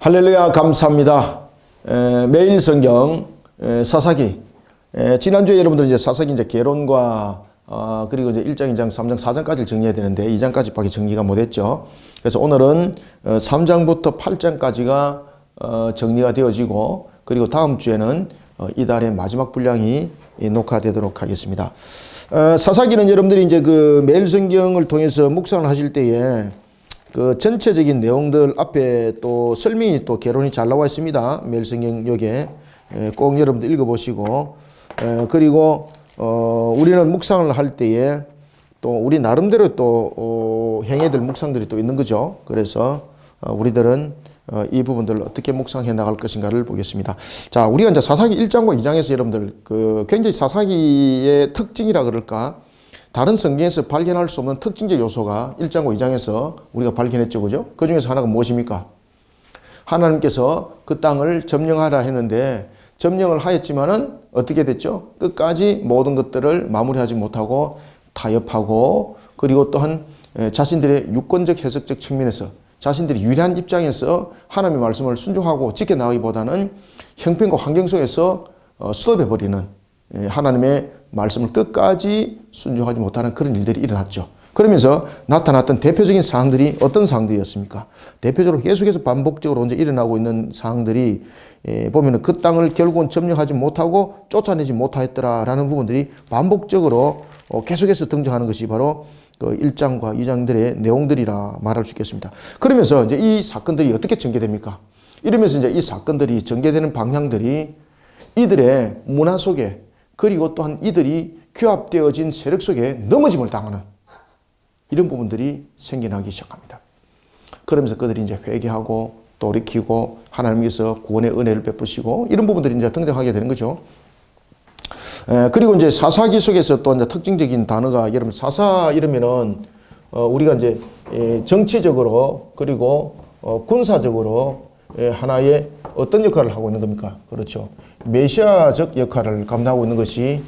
할렐루야, 감사합니다. 매일 성경 사사기. 지난주에 여러분들 이제 사사기 이제 개론과 그리고 이제 1장, 2장, 3장, 4장까지를 정리해야 되는데 2장까지밖에 정리가 못했죠. 그래서 오늘은 3장부터 8장까지가 정리가 되어지고, 그리고 다음 주에는 이달의 마지막 분량이 녹화되도록 하겠습니다. 사사기는 여러분들이 이제 그 매일 성경을 통해서 묵상을 하실 때에 그 전체적인 내용들 앞에 또 설명이 또 개론이 잘 나와 있습니다. 매일 성경 여기에 꼭 여러분들 읽어보시고, 그리고 우리는 묵상을 할 때에 또 우리 나름대로 또 행해야 될 묵상들이 또 있는 거죠. 그래서 우리들은 이 부분들을 어떻게 묵상해 나갈 것인가를 보겠습니다. 자, 우리가 이제 사사기 1장과 2장에서 여러분들 그 굉장히 사사기의 특징이라 그럴까, 다른 성경에서 발견할 수 없는 특징적 요소가 1장과 2장에서 우리가 발견했죠. 그죠? 그 중에서 하나가 무엇입니까? 하나님께서 그 땅을 점령하라 했는데 점령을 하였지만은 어떻게 됐죠? 끝까지 모든 것들을 마무리하지 못하고 타협하고, 그리고 또한 자신들의 유권적 해석적 측면에서 자신들이 유리한 입장에서 하나님의 말씀을 순종하고 지켜나가기보다는 형편과 환경 속에서 스톱해버리는, 하나님의 말씀을 끝까지 순종하지 못하는 그런 일들이 일어났죠. 그러면서 나타났던 대표적인 사항들이 어떤 사항들이었습니까? 대표적으로 계속해서 반복적으로 이제 일어나고 있는 사항들이 보면은 그 땅을 결국은 점령하지 못하고 쫓아내지 못하였더라라는 부분들이 반복적으로 계속해서 등장하는 것이 바로 그 1장과 2장들의 내용들이라 말할 수 있겠습니다. 그러면서 이제 이 사건들이 어떻게 전개됩니까? 이러면서 이제 이 사건들이 전개되는 방향들이 이들의 문화 속에, 그리고 또한 이들이 규합되어진 세력 속에 넘어짐을 당하는 이런 부분들이 생겨나기 시작합니다. 그러면서 그들이 이제 회개하고 돌이키고 하나님께서 구원의 은혜를 베푸시고 이런 부분들이 이제 등장하게 되는 거죠. 그리고 이제 사사기 속에서 또 이제 특징적인 단어가, 여러분 사사 이러면은 우리가 이제 정치적으로 그리고 군사적으로 하나의 어떤 역할을 하고 있는 겁니까? 그렇죠. 메시아적 역할을 감당하고 있는 것이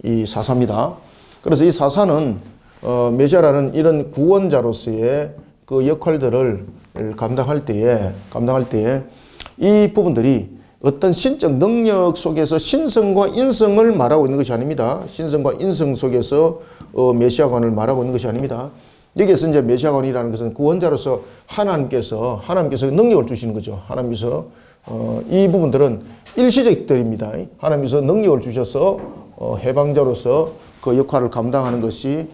이 사사입니다. 그래서 이 사사는 메시아라는 이런 구원자로서의 그 역할들을 감당할 때에 이 부분들이 어떤 신적 능력 속에서 신성과 인성을 말하고 있는 것이 아닙니다. 신성과 인성 속에서 메시아관을 말하고 있는 것이 아닙니다. 여기에서 이제 메시아관이라는 것은 구원자로서 하나님께서 능력을 주시는 거죠. 하나님께서 이 부분들은 일시적들입니다. 하나님께서 능력을 주셔서 해방자로서 그 역할을 감당하는 것이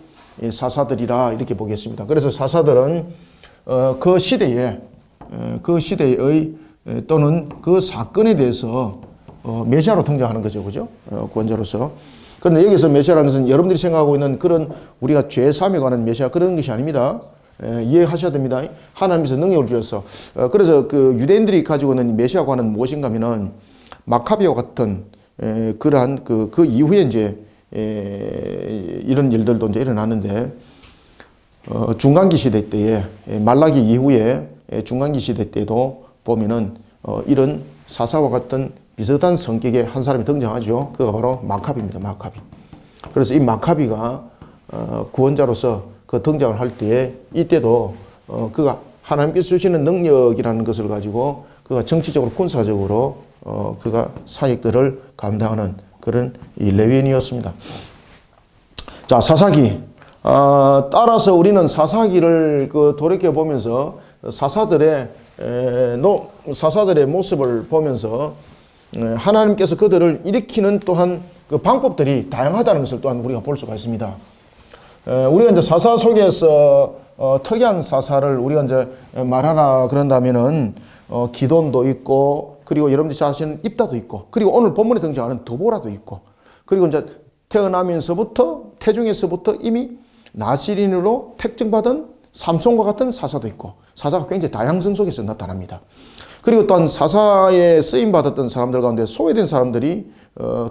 사사들이라 이렇게 보겠습니다. 그래서 사사들은 그 시대의 또는 그 사건에 대해서 메시아로 등장하는 거죠. 그죠? 구원자로서. 그런데 여기서 메시아라는 것은 여러분들이 생각하고 있는 그런 우리가 죄 사함에 관한 메시아 그런 것이 아닙니다. 이해하셔야 됩니다. 하나님께서 능력을 주셔서. 그래서 그 유대인들이 가지고 있는 메시아관은 무엇인가 하면은 마카비와 같은 그러한 그 이후에 이제 이런 일들도 이제 일어나는데, 중간기 시대 때에 말라기 이후에 중간기 시대 때도 보면은 이런 사사와 같은 비슷한 성격의 한 사람이 등장하죠. 그가 바로 마카비입니다. 마카비. 그래서 이 마카비가 구원자로서 그 등장을 할 때에 이때도 그가 하나님께서 주시는 능력이라는 것을 가지고 그가 정치적으로 군사적으로 그가 사역들을 감당하는 그런 이 레위인이었습니다. 자, 사사기. 따라서 우리는 사사기를 돌이켜 보면서 사사들의 모습을 보면서 하나님께서 그들을 일으키는 또한 그 방법들이 다양하다는 것을 또한 우리가 볼 수가 있습니다. 우리가 이제 사사 속에서 특이한 사사를 우리가 이제 말하라 그런다면은 기돈도 있고, 그리고 여러분들이 잘 아시는 입다도 있고, 그리고 오늘 본문에 등장하는 드보라도 있고, 그리고 이제 태중에서부터 이미 나시린으로 택정받은 삼손과 같은 사사도 있고, 사사가 굉장히 다양성 속에서 나타납니다. 그리고 또한 사사에 쓰임받았던 사람들 가운데 소외된 사람들이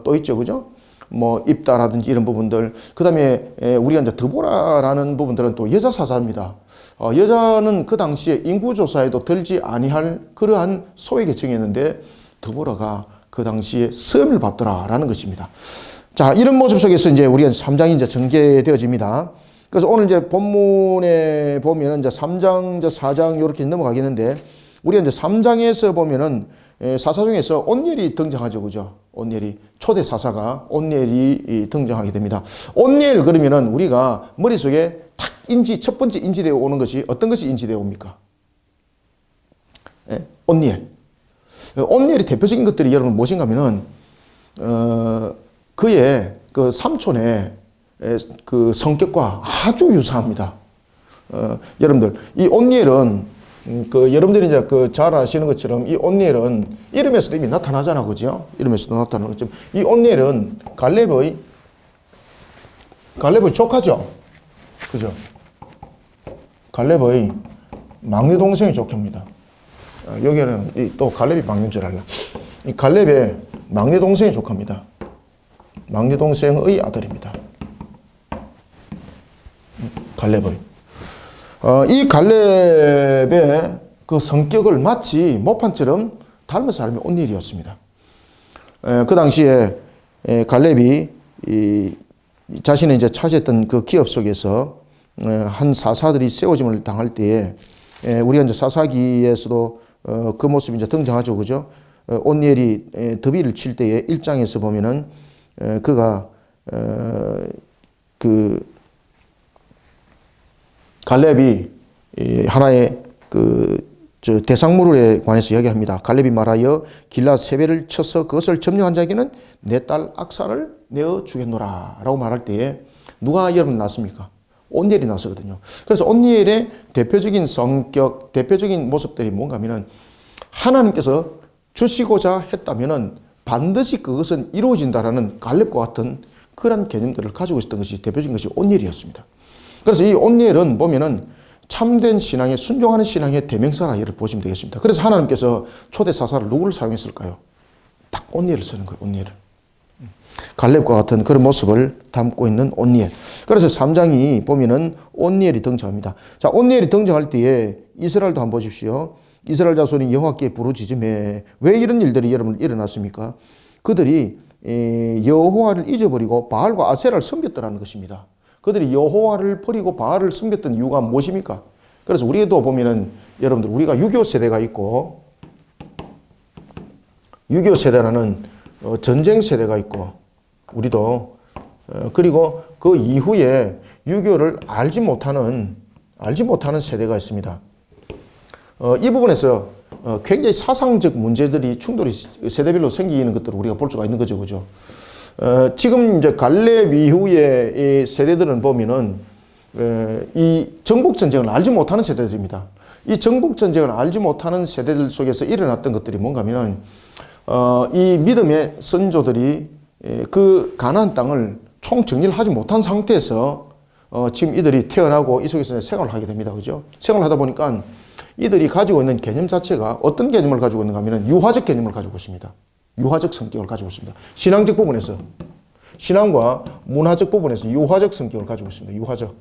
또 있죠. 그죠? 뭐 입다라든지 이런 부분들. 그 다음에 우리가 이제 드보라라는 부분들은 또 여자 사사입니다. 여자는 그 당시에 인구조사에도 들지 아니할 그러한 소외계층이었는데 드보라가 그 당시에 시험을 받더라라는 것입니다. 자, 이런 모습 속에서 이제 우리가 3장이 이제 전개되어집니다. 그래서 오늘 이제 본문에 보면 이제 3장, 이제 4장 이렇게 넘어가겠는데, 우리가 이제 3장에서 보면은 사사 중에서 온니엘이 등장하죠. 그죠? 온니엘이. 초대 사사가 온니엘이 등장하게 됩니다. 온니엘 그러면은 우리가 머릿속에 탁 첫 번째 인지되어 오는 것이 어떤 것이 인지되어 옵니까? 온니엘. 온니엘의 대표적인 것들이 여러분 무엇인가 하면은, 그의 그 삼촌의 그 성격과 아주 유사합니다. 여러분들, 이 온니엘은 여러분들이 이제 잘 아시는 것처럼 이 온니엘은 이름에서도 이미 나타나잖아. 그죠? 이름에서도 나타나는 것처럼 이 온니엘은 갈렙의 조카죠. 그죠? 갈렙의 막내 동생의 조카입니다. 여기는 또 갈렙이 막내인 줄 알라. 이 갈렙의 막내 동생의 조카입니다. 막내 동생의 아들입니다. 갈렙의. 이 갈렙의 그 성격을 마치 모판처럼 닮은 사람이 온니엘이었습니다. 그 당시에 갈렙이 자신이 이제 차지했던 그 기업 속에서 한 사사들이 세워짐을 당할 때에 우리가 이제 사사기에서도 그 모습이 이제 등장하죠. 그죠? 온니엘이 더비를 칠 때에 1장에서 보면은 그가 그 갈렙이 하나의 대상물에 관해서 이야기합니다. 갈렙이 말하여 길라 세배를 쳐서 그것을 점령한 자에게는 내 딸 악사를 내어 주겠노라 라고 말할 때에 누가 여러분 났습니까? 온니엘이 나서거든요. 그래서 온니엘의 대표적인 성격, 대표적인 모습들이 뭔가 하면은 하나님께서 주시고자 했다면은 반드시 그것은 이루어진다라는 갈렙과 같은 그런 개념들을 가지고 있었던 것이 대표적인 것이 온니엘이었습니다. 그래서 이 온니엘은 보면은 참된 신앙에 순종하는 신앙의 대명사라 이를 보시면 되겠습니다. 그래서 하나님께서 초대 사사를 누구를 사용했을까요? 딱 온니엘을 쓰는 거예요. 온니엘을. 갈렙과 같은 그런 모습을 담고 있는 온니엘. 그래서 3장이 보면은 온니엘이 등장합니다. 자, 온니엘이 등장할 때에 이스라엘도 한번 보십시오. 이스라엘 자손이 여호와께 부르짖음에 왜 이런 일들이 여러분 일어났습니까? 그들이 여호와를 잊어버리고 바알과 아세라를 섬겼더라는 것입니다. 그들이 여호와를 버리고 바알을 섬겼던 이유가 무엇입니까? 그래서 우리도 보면은 여러분들 우리가 유교 세대가 있고 유교 세대라는 전쟁 세대가 있고 우리도 그리고 그 이후에 유교를 알지 못하는 세대가 있습니다. 이 부분에서 굉장히 사상적 문제들이 충돌이 세대별로 생기는 것들을 우리가 볼 수가 있는 거죠. 그죠? 지금 이제 갈렙 이후의 이 세대들은 보면은 이 정복전쟁을 알지 못하는 세대들입니다. 이 정복전쟁을 알지 못하는 세대들 속에서 일어났던 것들이 뭔가 하면은 이 믿음의 선조들이 그 가나안 땅을 총정리를 하지 못한 상태에서 지금 이들이 태어나고 이 속에서 생활을 하게 됩니다. 그죠? 생활을 하다 보니까 이들이 가지고 있는 개념 자체가 어떤 개념을 가지고 있는가 하면 유화적 개념을 가지고 있습니다. 유화적 성격을 가지고 있습니다. 신앙적 부분에서, 신앙과 문화적 부분에서 유화적 성격을 가지고 있습니다. 유화적.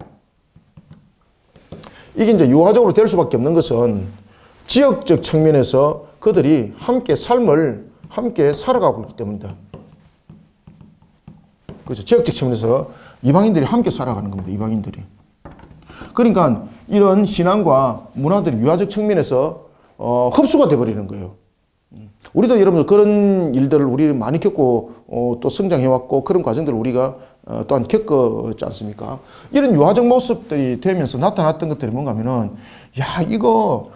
이게 이제 유화적으로 될 수밖에 없는 것은 지역적 측면에서 그들이 함께 삶을 함께 살아가고 있기 때문입니다. 그렇죠. 지역적 측면에서 이방인들이 함께 살아가는 겁니다. 이방인들이. 그러니까 이런 신앙과 문화들이 유화적 측면에서 흡수가 돼버리는 거예요. 우리도 여러분들 그런 일들을 우리 많이 겪고 또 성장해왔고 그런 과정들을 우리가 또한 겪었지 않습니까? 이런 유화적 모습들이 되면서 나타났던 것들이 뭔가 하면은 야 이거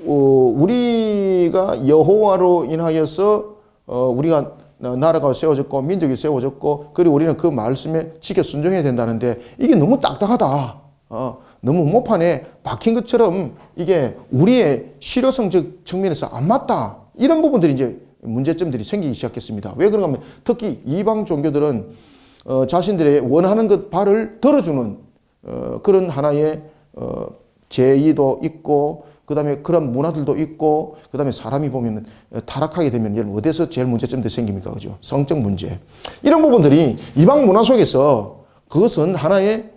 우리가 여호와로 인하여서 우리가 나라가 세워졌고 민족이 세워졌고 그리고 우리는 그 말씀에 지켜 순종해야 된다는데 이게 너무 딱딱하다. 너무 모판에 박힌 것처럼 이게 우리의 실효성적 측면에서 안 맞다. 이런 부분들이 이제 문제점들이 생기기 시작했습니다. 왜 그런가 하면 특히 이방 종교들은 자신들의 원하는 것 바를 들어주는 그런 하나의 제의도 있고 그 다음에 그런 문화들도 있고 그 다음에 사람이 보면 타락하게 되면 여러분 어디서 제일 문제점들이 생깁니까? 그죠? 성적 문제. 이런 부분들이 이방 문화 속에서 그것은 하나의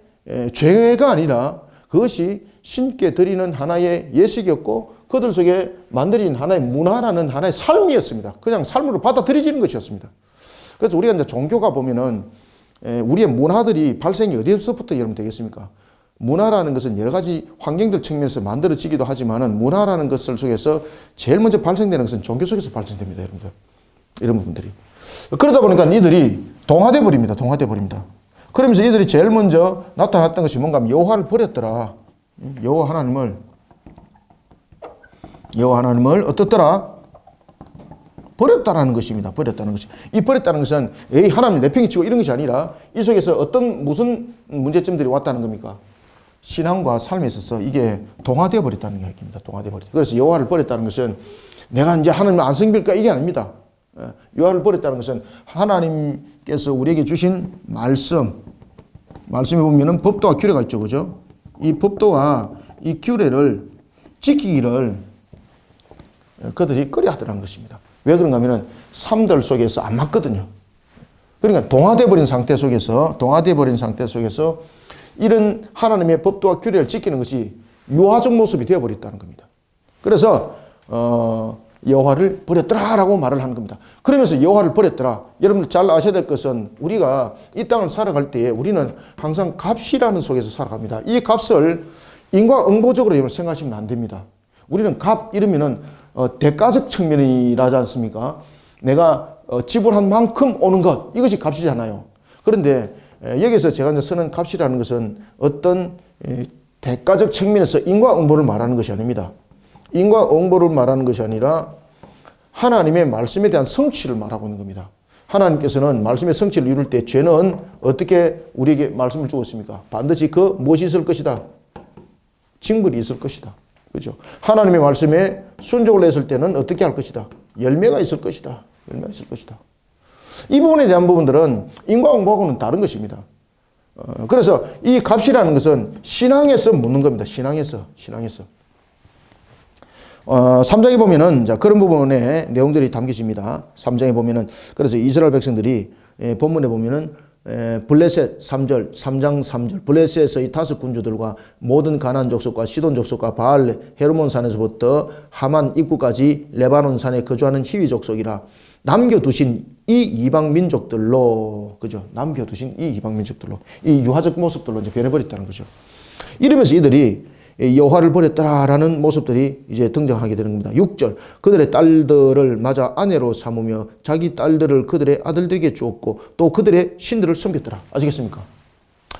죄가 아니라 그것이 신께 드리는 하나의 예식이었고 그들 속에 만들어진 하나의 문화라는 하나의 삶이었습니다. 그냥 삶으로 받아들여지는 것이었습니다. 그래서 우리가 이제 종교가 보면은 우리의 문화들이 발생이 어디서부터 여러분 되겠습니까? 문화라는 것은 여러 가지 환경들 측면에서 만들어지기도 하지만은 문화라는 것을 속에서 제일 먼저 발생되는 것은 종교 속에서 발생됩니다, 여러분들. 이런 부분들이. 그러다 보니까 이들이 동화돼 버립니다. 동화돼 버립니다. 그러면서 이들이 제일 먼저 나타났던 것이 뭔가 하면 여호와를 버렸더라. 여호와 하나님을 어떻더라? 버렸다라는 것입니다. 버렸다는 것이. 이 버렸다는 것은 에이 하나님 내팽개치고 이런 것이 아니라 이 속에서 어떤 무슨 문제점들이 왔다는 겁니까? 신앙과 삶에 있어서 이게 동화되어 버렸다는 얘기입니다. 동화되어 버렸다. 그래서 여호와를 버렸다는 것은 내가 이제 하나님을 안 섬길까 이게 아닙니다. 여호와를 버렸다는 것은 하나님께서 우리에게 주신 말씀에 보면은 법도와 규례가 있죠, 그죠? 이 법도와 이 규례를 지키기를 그들이 꺼려하더라는 것입니다. 왜 그런가 하면은 삶들 속에서 안 맞거든요. 그러니까 동화되어 버린 상태 속에서 이런 하나님의 법도와 규례를 지키는 것이 유아적 모습이 되어버렸다는 겁니다. 그래서 여호와를 버렸더라라고 말을 하는 겁니다. 그러면서 여호와를 버렸더라. 여러분들 잘 아셔야 될 것은 우리가 이 땅을 살아갈 때에 우리는 항상 값이라는 속에서 살아갑니다. 이 값을 인과응보적으로 여러분 생각하시면 안 됩니다. 우리는 값 이러면은 대가적 측면이라지 않습니까? 내가 지불한 만큼 오는 것 이것이 값이잖아요. 그런데 여기서 제가 이제 쓰는 값이라는 것은 어떤 대가적 측면에서 인과응보를 말하는 것이 아닙니다. 인과응보를 말하는 것이 아니라 하나님의 말씀에 대한 성취를 말하고 있는 겁니다. 하나님께서는 말씀의 성취를 이룰 때 죄는 어떻게 우리에게 말씀을 주었습니까? 반드시 무엇이 있을 것이다? 징벌이 있을 것이다. 그죠? 하나님의 말씀에 순종을 했을 때는 어떻게 할 것이다? 열매가 있을 것이다. 열매가 있을 것이다. 이 부분에 대한 부분들은 인과응보하고는 다른 것입니다. 그래서 이 값이라는 것은 신앙에서 묻는 겁니다. 신앙에서. 3장에 보면은 자, 그런 부분의 내용들이 담겨집니다. 3장에 보면은 그래서 이스라엘 백성들이 본문에 보면은 블레셋 3절, 3장 3절 블레셋에서 이 5 군주들과 모든 가나안 족속과 시돈 족속과 바알 헤르몬 산에서부터 하만 입구까지 레바논 산에 거주하는 히위 족속이라 남겨두신 이 이방 민족들로, 그죠? 남겨두신 이 이방 민족들로, 이 유화적 모습들로 이제 변해버렸다는 거죠. 이러면서 이들이 여호와를 버렸더라라는 모습들이 이제 등장하게 되는 겁니다. 6절 그들의 딸들을 맞아 아내로 삼으며 자기 딸들을 그들의 아들들에게 주었고 또 그들의 신들을 섬겼더라. 아시겠습니까?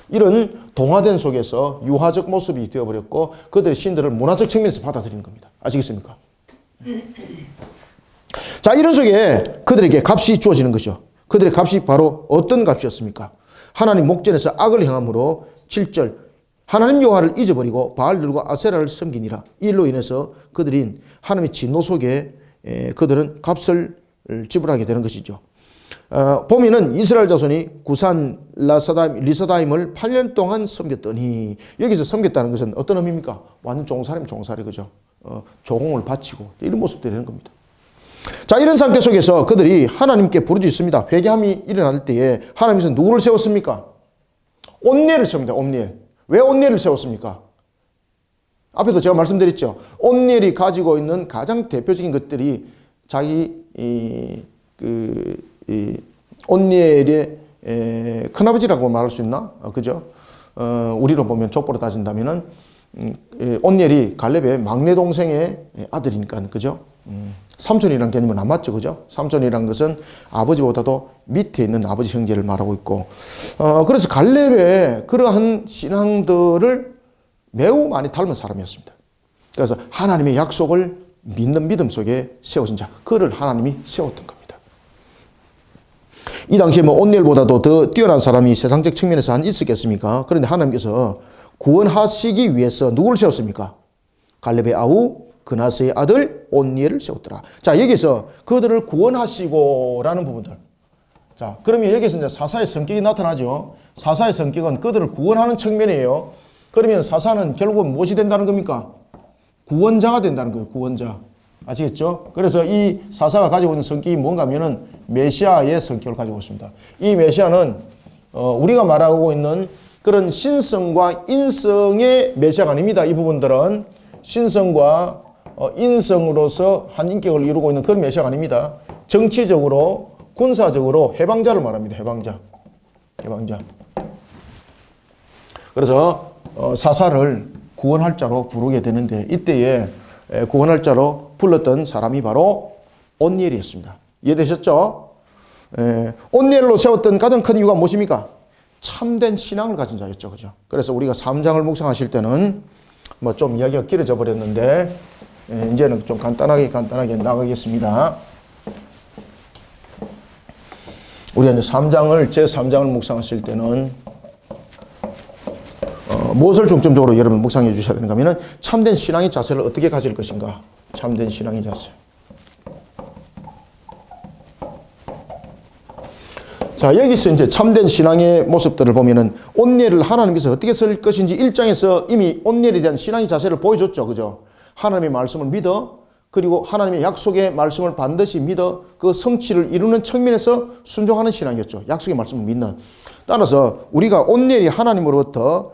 이런 동화된 속에서 유화적 모습이 되어버렸고 그들의 신들을 문화적 측면에서 받아들이는 겁니다. 아시겠습니까? 자, 이런 속에 그들에게 값이 주어지는 것이죠. 그들의 값이 바로 어떤 값이었습니까? 하나님 목전에서 악을 행함으로 7절 하나님 여호와를 잊어버리고 바알들과 아세라를 섬기니라. 이 일로 인해서 그들인 하나님의 진노 속에 그들은 값을 지불하게 되는 것이죠. 보면은 이스라엘 자손이 구산 리사다임을 8년 동안 섬겼더니 여기서 섬겼다는 것은 어떤 의미입니까? 완전 종살이 그죠? 조공을 바치고 이런 모습들이 되는 겁니다. 자, 이런 상태 속에서 그들이 하나님께 부르짖습니다. 회개함이 일어날 때에 하나님께서 누구를 세웠습니까? 온니엘을 세웁니다. 온니엘. 왜 온니엘을 세웠습니까? 앞에도 제가 말씀드렸죠. 온니엘이 가지고 있는 가장 대표적인 것들이 자기 온니엘의 큰아버지라고 말할 수 있나? 그죠? 우리로 보면 족보로 따진다면은 온니엘이 갈렙의 막내 동생의 아들이니까, 그죠? 삼촌이라는 개념은 안 맞죠, 그죠? 삼촌이라는 것은 아버지보다도 밑에 있는 아버지 형제를 말하고 있고, 그래서 갈렙의 그러한 신앙들을 매우 많이 닮은 사람이었습니다. 그래서 하나님의 약속을 믿는 믿음 속에 세워진 자, 그를 하나님이 세웠던 겁니다. 이 당시에 뭐 온니엘보다도 더 뛰어난 사람이 세상적 측면에서 한 있었겠습니까? 그런데 하나님께서 구원하시기 위해서 누구를 세웠습니까? 갈렙의 아우 그나스의 아들 온니엘을 세웠더라. 자, 여기서 그들을 구원하시고라는 부분들. 자, 그러면 여기서 이제 사사의 성격이 나타나죠. 사사의 성격은 그들을 구원하는 측면이에요. 그러면 사사는 결국은 무엇이 된다는 겁니까? 구원자가 된다는 거예요. 구원자. 아시겠죠? 그래서 이 사사가 가지고 있는 성격이 뭔가 하면은 메시아의 성격을 가지고 있습니다. 이 메시아는 우리가 말하고 있는 그런 신성과 인성의 메시아가 아닙니다. 이 부분들은 신성과 인성으로서 한 인격을 이루고 있는 그런 메시아가 아닙니다. 정치적으로, 군사적으로 해방자를 말합니다. 해방자. 그래서 사사를 구원할 자로 부르게 되는데 이때에 구원할 자로 불렀던 사람이 바로 온니엘이었습니다. 이해되셨죠? 온니엘로 세웠던 가장 큰 이유가 무엇입니까? 참된 신앙을 가진 자였죠. 그죠? 그래서 우리가 3장을 묵상하실 때는 뭐 좀 이야기가 길어져 버렸는데 이제는 좀 간단하게 나가겠습니다. 우리가 이제 제 3장을 묵상하실 때는 무엇을 중점적으로 여러분 묵상해 주셔야 되는가 하면 참된 신앙의 자세를 어떻게 가질 것인가. 참된 신앙의 자세. 자, 여기서 이제 참된 신앙의 모습들을 보면은 온니엘을 하나님께서 어떻게 쓸 것인지 1장에서 이미 온니엘에 대한 신앙의 자세를 보여줬죠. 그죠? 하나님의 말씀을 믿어, 그리고 하나님의 약속의 말씀을 반드시 믿어 그 성취를 이루는 측면에서 순종하는 신앙이었죠. 약속의 말씀을 믿는. 따라서 우리가 온니엘이 하나님으로부터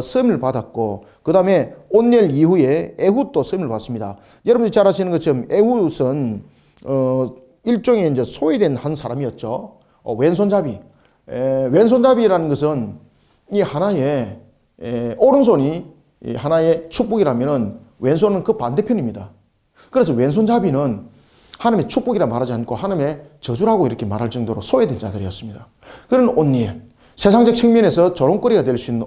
씀을 받았고, 그 다음에 온니엘 이후에 에훗도 씀을 받습니다. 여러분들이 잘 아시는 것처럼 에훗은 일종의 이제 소외된 한 사람이었죠. 왼손잡이. 왼손잡이라는 것은 이 하나의 오른손이 하나의 축복이라면은 왼손은 그 반대편입니다. 그래서 왼손잡이는 하나님의 축복이라 말하지 않고 하나님의 저주라고 이렇게 말할 정도로 소외된 자들이었습니다. 그런 온니엘. 세상적 측면에서 조롱거리가 될 수 있는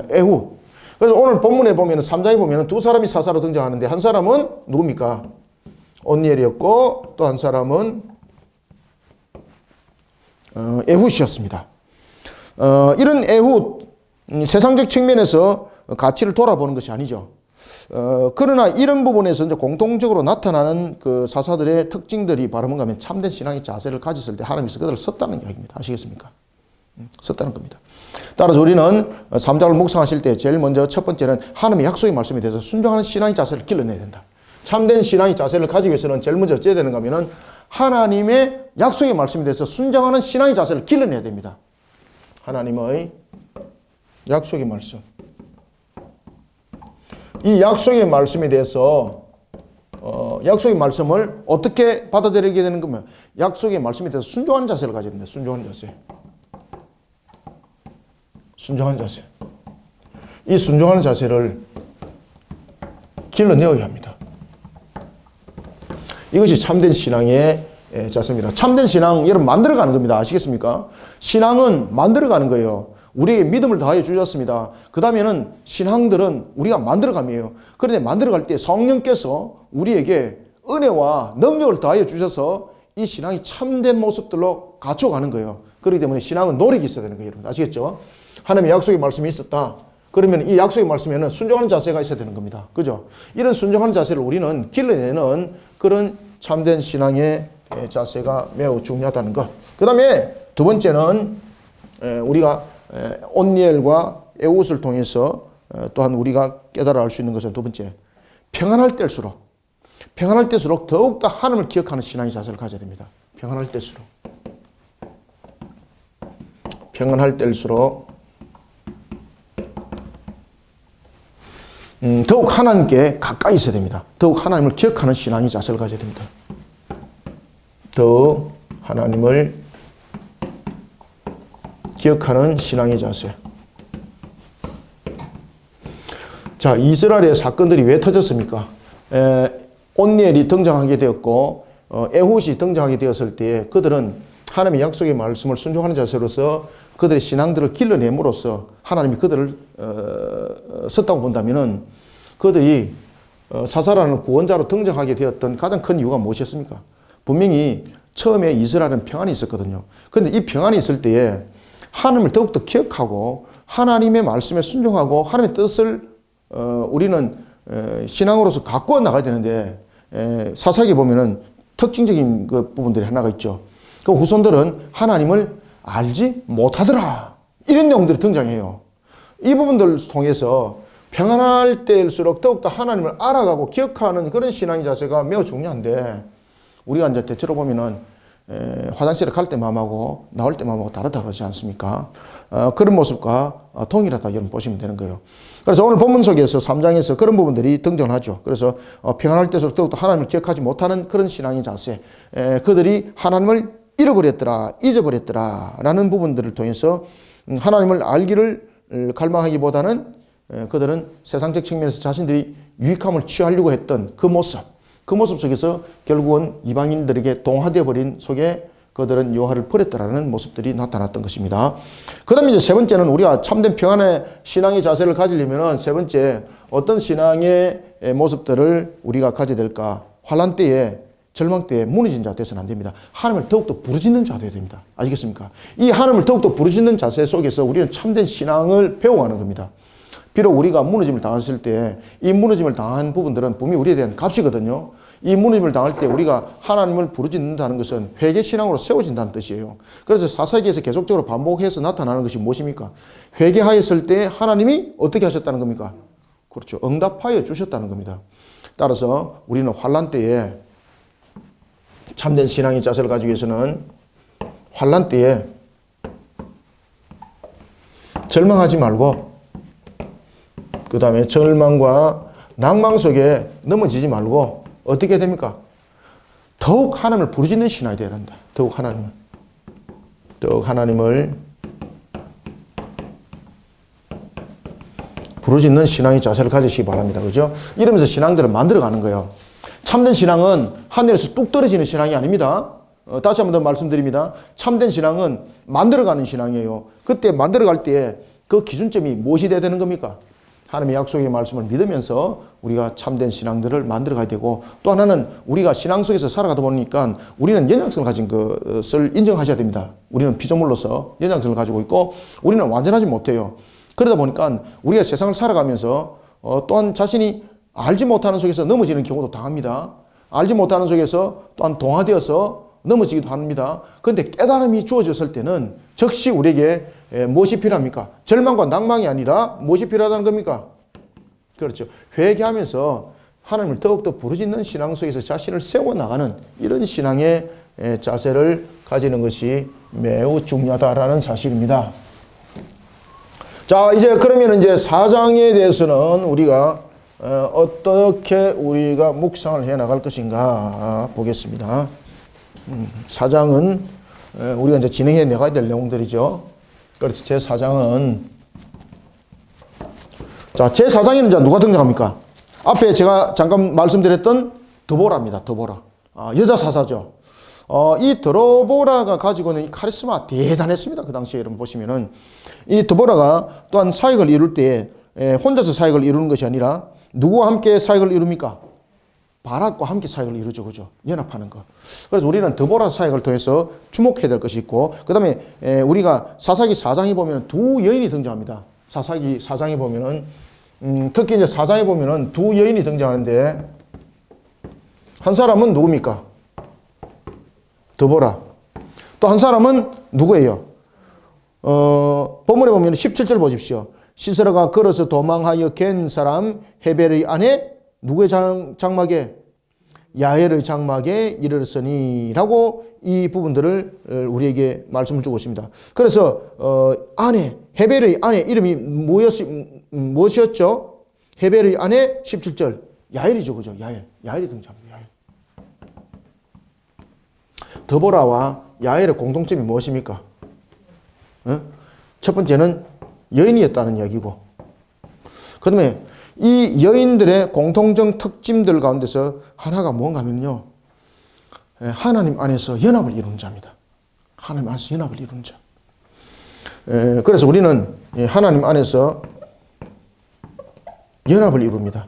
에훗. 그래서 오늘 본문에 보면은 3장에 보면은 두 사람이 사사로 등장하는데 한 사람은 누굽니까? 온니엘이었고 또 한 사람은 에훗이었습니다. 이런 에훗, 세상적 측면에서 가치를 돌아보는 것이 아니죠. 그러나 이런 부분에서 이제 공통적으로 나타나는 그 사사들의 특징들이 바로 뭔가 하면 참된 신앙의 자세를 가졌을 때 하나님께서 그들을 썼다는 이야기입니다. 아시겠습니까? 썼다는 겁니다. 따라서 우리는 3장을 묵상하실 때 제일 먼저 첫 번째는 하나님의 약속의 말씀에 대해서 순종하는 신앙의 자세를 길러내야 된다. 참된 신앙의 자세를 가지기 위해서는 제일 먼저 어찌해야 되는가 하면은 하나님의 약속의 말씀에 대해서 순종하는 신앙의 자세를 길러내야 됩니다. 하나님의 약속의 말씀. 이 약속의 말씀에 대해서 약속의 말씀을 어떻게 받아들이게 되는 거면 약속의 말씀에 대해서 순종하는 자세를 가져야 됩니다. 순종하는 자세. 순종하는 자세. 이 순종하는 자세를 길러내어야 합니다. 이것이 참된 신앙의 자세입니다. 참된 신앙, 여러분 만들어가는 겁니다. 아시겠습니까? 신앙은 만들어가는 거예요. 우리에게 믿음을 다해 주셨습니다. 그 다음에는 신앙들은 우리가 만들어감이에요. 그런데 만들어갈 때 성령께서 우리에게 은혜와 능력을 다해 주셔서 이 신앙이 참된 모습들로 갖춰가는 거예요. 그렇기 때문에 신앙은 노력이 있어야 되는 거예요. 여러분 아시겠죠? 하나님의 약속의 말씀이 있었다. 그러면 이 약속의 말씀에는 순종하는 자세가 있어야 되는 겁니다. 그죠? 이런 순종하는 자세를 우리는 길러내는 그런 참된 신앙의 자세가 매우 중요하다는 것. 그 다음에 두 번째는 우리가 온니엘과 에훗을 통해서 또한 우리가 깨달아 알 수 있는 것은 두 번째, 평안할 때일수록 더욱더 하나님을 기억하는 신앙의 자세를 가져야 됩니다. 평안할 때일수록 더욱 하나님께 가까이 있어야 됩니다. 더욱 하나님을 기억하는 신앙의 자세를 가져야 됩니다. 더욱 하나님을 기억하는 신앙의 자세. 자, 이스라엘의 사건들이 왜 터졌습니까? 온니엘이 등장하게 되었고 에훗이 등장하게 되었을 때 그들은 하나님의 약속의 말씀을 순종하는 자세로서 그들의 신앙들을 길러냄으로써 하나님이 그들을 썼다고 본다면은 그들이 사사라는 구원자로 등장하게 되었던 가장 큰 이유가 무엇이었습니까? 분명히 처음에 이스라엘은 평안이 있었거든요. 그런데 이 평안이 있을 때에 하나님을 더욱더 기억하고 하나님의 말씀에 순종하고 하나님의 뜻을 우리는 신앙으로서 가꾸어 나가야 되는데 사사기 보면은 특징적인 그 부분들이 하나가 있죠. 그 후손들은 하나님을 알지 못하더라. 이런 내용들이 등장해요. 이 부분들을 통해서 평안할 때일수록 더욱더 하나님을 알아가고 기억하는 그런 신앙의 자세가 매우 중요한데 우리가 이제 대체로 보면은 화장실에 갈 때 마음하고 나올 때 마음하고 다르다고 하지 않습니까? 그런 모습과 동일하다 여러분 보시면 되는 거예요. 그래서 오늘 본문 속에서 3장에서 그런 부분들이 등장하죠. 그래서 평안할 때일수록 더욱더 하나님을 기억하지 못하는 그런 신앙의 자세, 그들이 하나님을 잊어버렸더라 라는 부분들을 통해서 하나님을 알기를 갈망하기보다는 그들은 세상적 측면에서 자신들이 유익함을 취하려고 했던 그 모습 속에서 결국은 이방인들에게 동화되어 버린 속에 그들은 여호와를 버렸다라는 모습들이 나타났던 것입니다. 그 다음에 이제 세 번째는 우리가 참된 평안의 신앙의 자세를 가지려면 세 번째 어떤 신앙의 모습들을 우리가 가져야 될까? 환난 때에 절망 때에 무너진 자 되어서는 안 됩니다. 하나님을 더욱더 부르짖는 자 되어야 됩니다. 아시겠습니까? 이 하나님을 더욱더 부르짖는 자세 속에서 우리는 참된 신앙을 배워가는 겁니다. 비록 우리가 무너짐을 당했을 때 이 무너짐을 당한 부분들은 분명히 우리에 대한 값이거든요. 이 무너짐을 당할 때 우리가 하나님을 부르짖는다는 것은 회개신앙으로 세워진다는 뜻이에요. 그래서 사사기에서 계속적으로 반복해서 나타나는 것이 무엇입니까? 회개하였을 때 하나님이 어떻게 하셨다는 겁니까? 그렇죠. 응답하여 주셨다는 겁니다. 따라서 우리는 환난 때에 참된 신앙의 자세를 가지기 위해서는 환난 때에 절망하지 말고 그 다음에 절망과 낭망 속에 넘어지지 말고 어떻게 됩니까? 더욱 하나님을 부르짖는 신앙이 되어야 한다. 더욱 하나님을 부르짖는 신앙의 자세를 가지시기 바랍니다. 그죠? 이러면서 신앙들을 만들어가는 거예요. 참된 신앙은 하늘에서 뚝 떨어지는 신앙이 아닙니다. 다시 한 번 더 말씀드립니다. 참된 신앙은 만들어가는 신앙이에요. 그때 만들어갈 때 그 기준점이 무엇이 돼야 되는 겁니까? 하나님의 약속의 말씀을 믿으면서 우리가 참된 신앙들을 만들어가야 되고, 또 하나는 우리가 신앙 속에서 살아가다 보니까 우리는 연약성을 가진 것을 인정하셔야 됩니다. 우리는 피조물로서 연약성을 가지고 있고 우리는 완전하지 못해요. 그러다 보니까 우리가 세상을 살아가면서 또한 자신이 알지 못하는 속에서 넘어지는 경우도 당합니다. 알지 못하는 속에서 또한 동화되어서 넘어지기도 합니다. 그런데 깨달음이 주어졌을 때는 즉시 우리에게 무엇이 필요합니까? 절망과 낭망이 아니라 무엇이 필요하다는 겁니까? 그렇죠. 회개하면서 하나님을 더욱더 부르짖는 신앙 속에서 자신을 세워나가는 이런 신앙의 자세를 가지는 것이 매우 중요하다라는 사실입니다. 자, 이제 그러면 이제 4장에 대해서는 우리가 어떻게 우리가 묵상을 해 나갈 것인가 보겠습니다. 4장은 우리가 이제 진행해 나가야 될 내용들이죠. 그래서 제 4장은, 자, 제 4장에는 이제 누가 등장합니까? 앞에 제가 잠깐 말씀드렸던 드보라입니다. 드보라. 여자 사사죠. 이 드보라가 가지고 있는 이 카리스마 대단했습니다. 그 당시에 여러분 보시면은 이 드보라가 또한 사역을 이룰 때 혼자서 사역을 이루는 것이 아니라 누구와 함께 사역을 이룹니까? 바락과 함께 사역을 이루죠. 그죠? 연합하는 것. 그래서 우리는 드보라 사역을 통해서 주목해야 될 것이 있고, 그 다음에 우리가 사사기 4장에 보면 두 여인이 등장합니다. 사사기 4장에 보면은, 특히 이제 4장에 보면은 두 여인이 등장하는데, 한 사람은 누굽니까? 드보라. 또 한 사람은 누구예요? 본문에 보면 17절 보십시오. 시스라가 걸어서 도망하여 갠 사람 헤벨의 아내 누구의 장막에? 야엘의 장막에 이르렀으니 라고 이 부분들을 우리에게 말씀을 주고 있습니다. 그래서 아내, 헤벨의 아내 이름이 무엇이었죠? 헤벨의 아내 17절 야엘이죠. 그죠? 야엘이 등장합니다. 야엘. 드보라와 야엘의 공통점이 무엇입니까? 첫 번째는 여인이었다는 이야기고, 그 다음에 이 여인들의 공통적 특징들 가운데서 하나가 뭔가 하면요, 하나님 안에서 연합을 이루는 자입니다. 하나님 안에서 연합을 이루는 자. 그래서 우리는 하나님 안에서 연합을 이룹니다.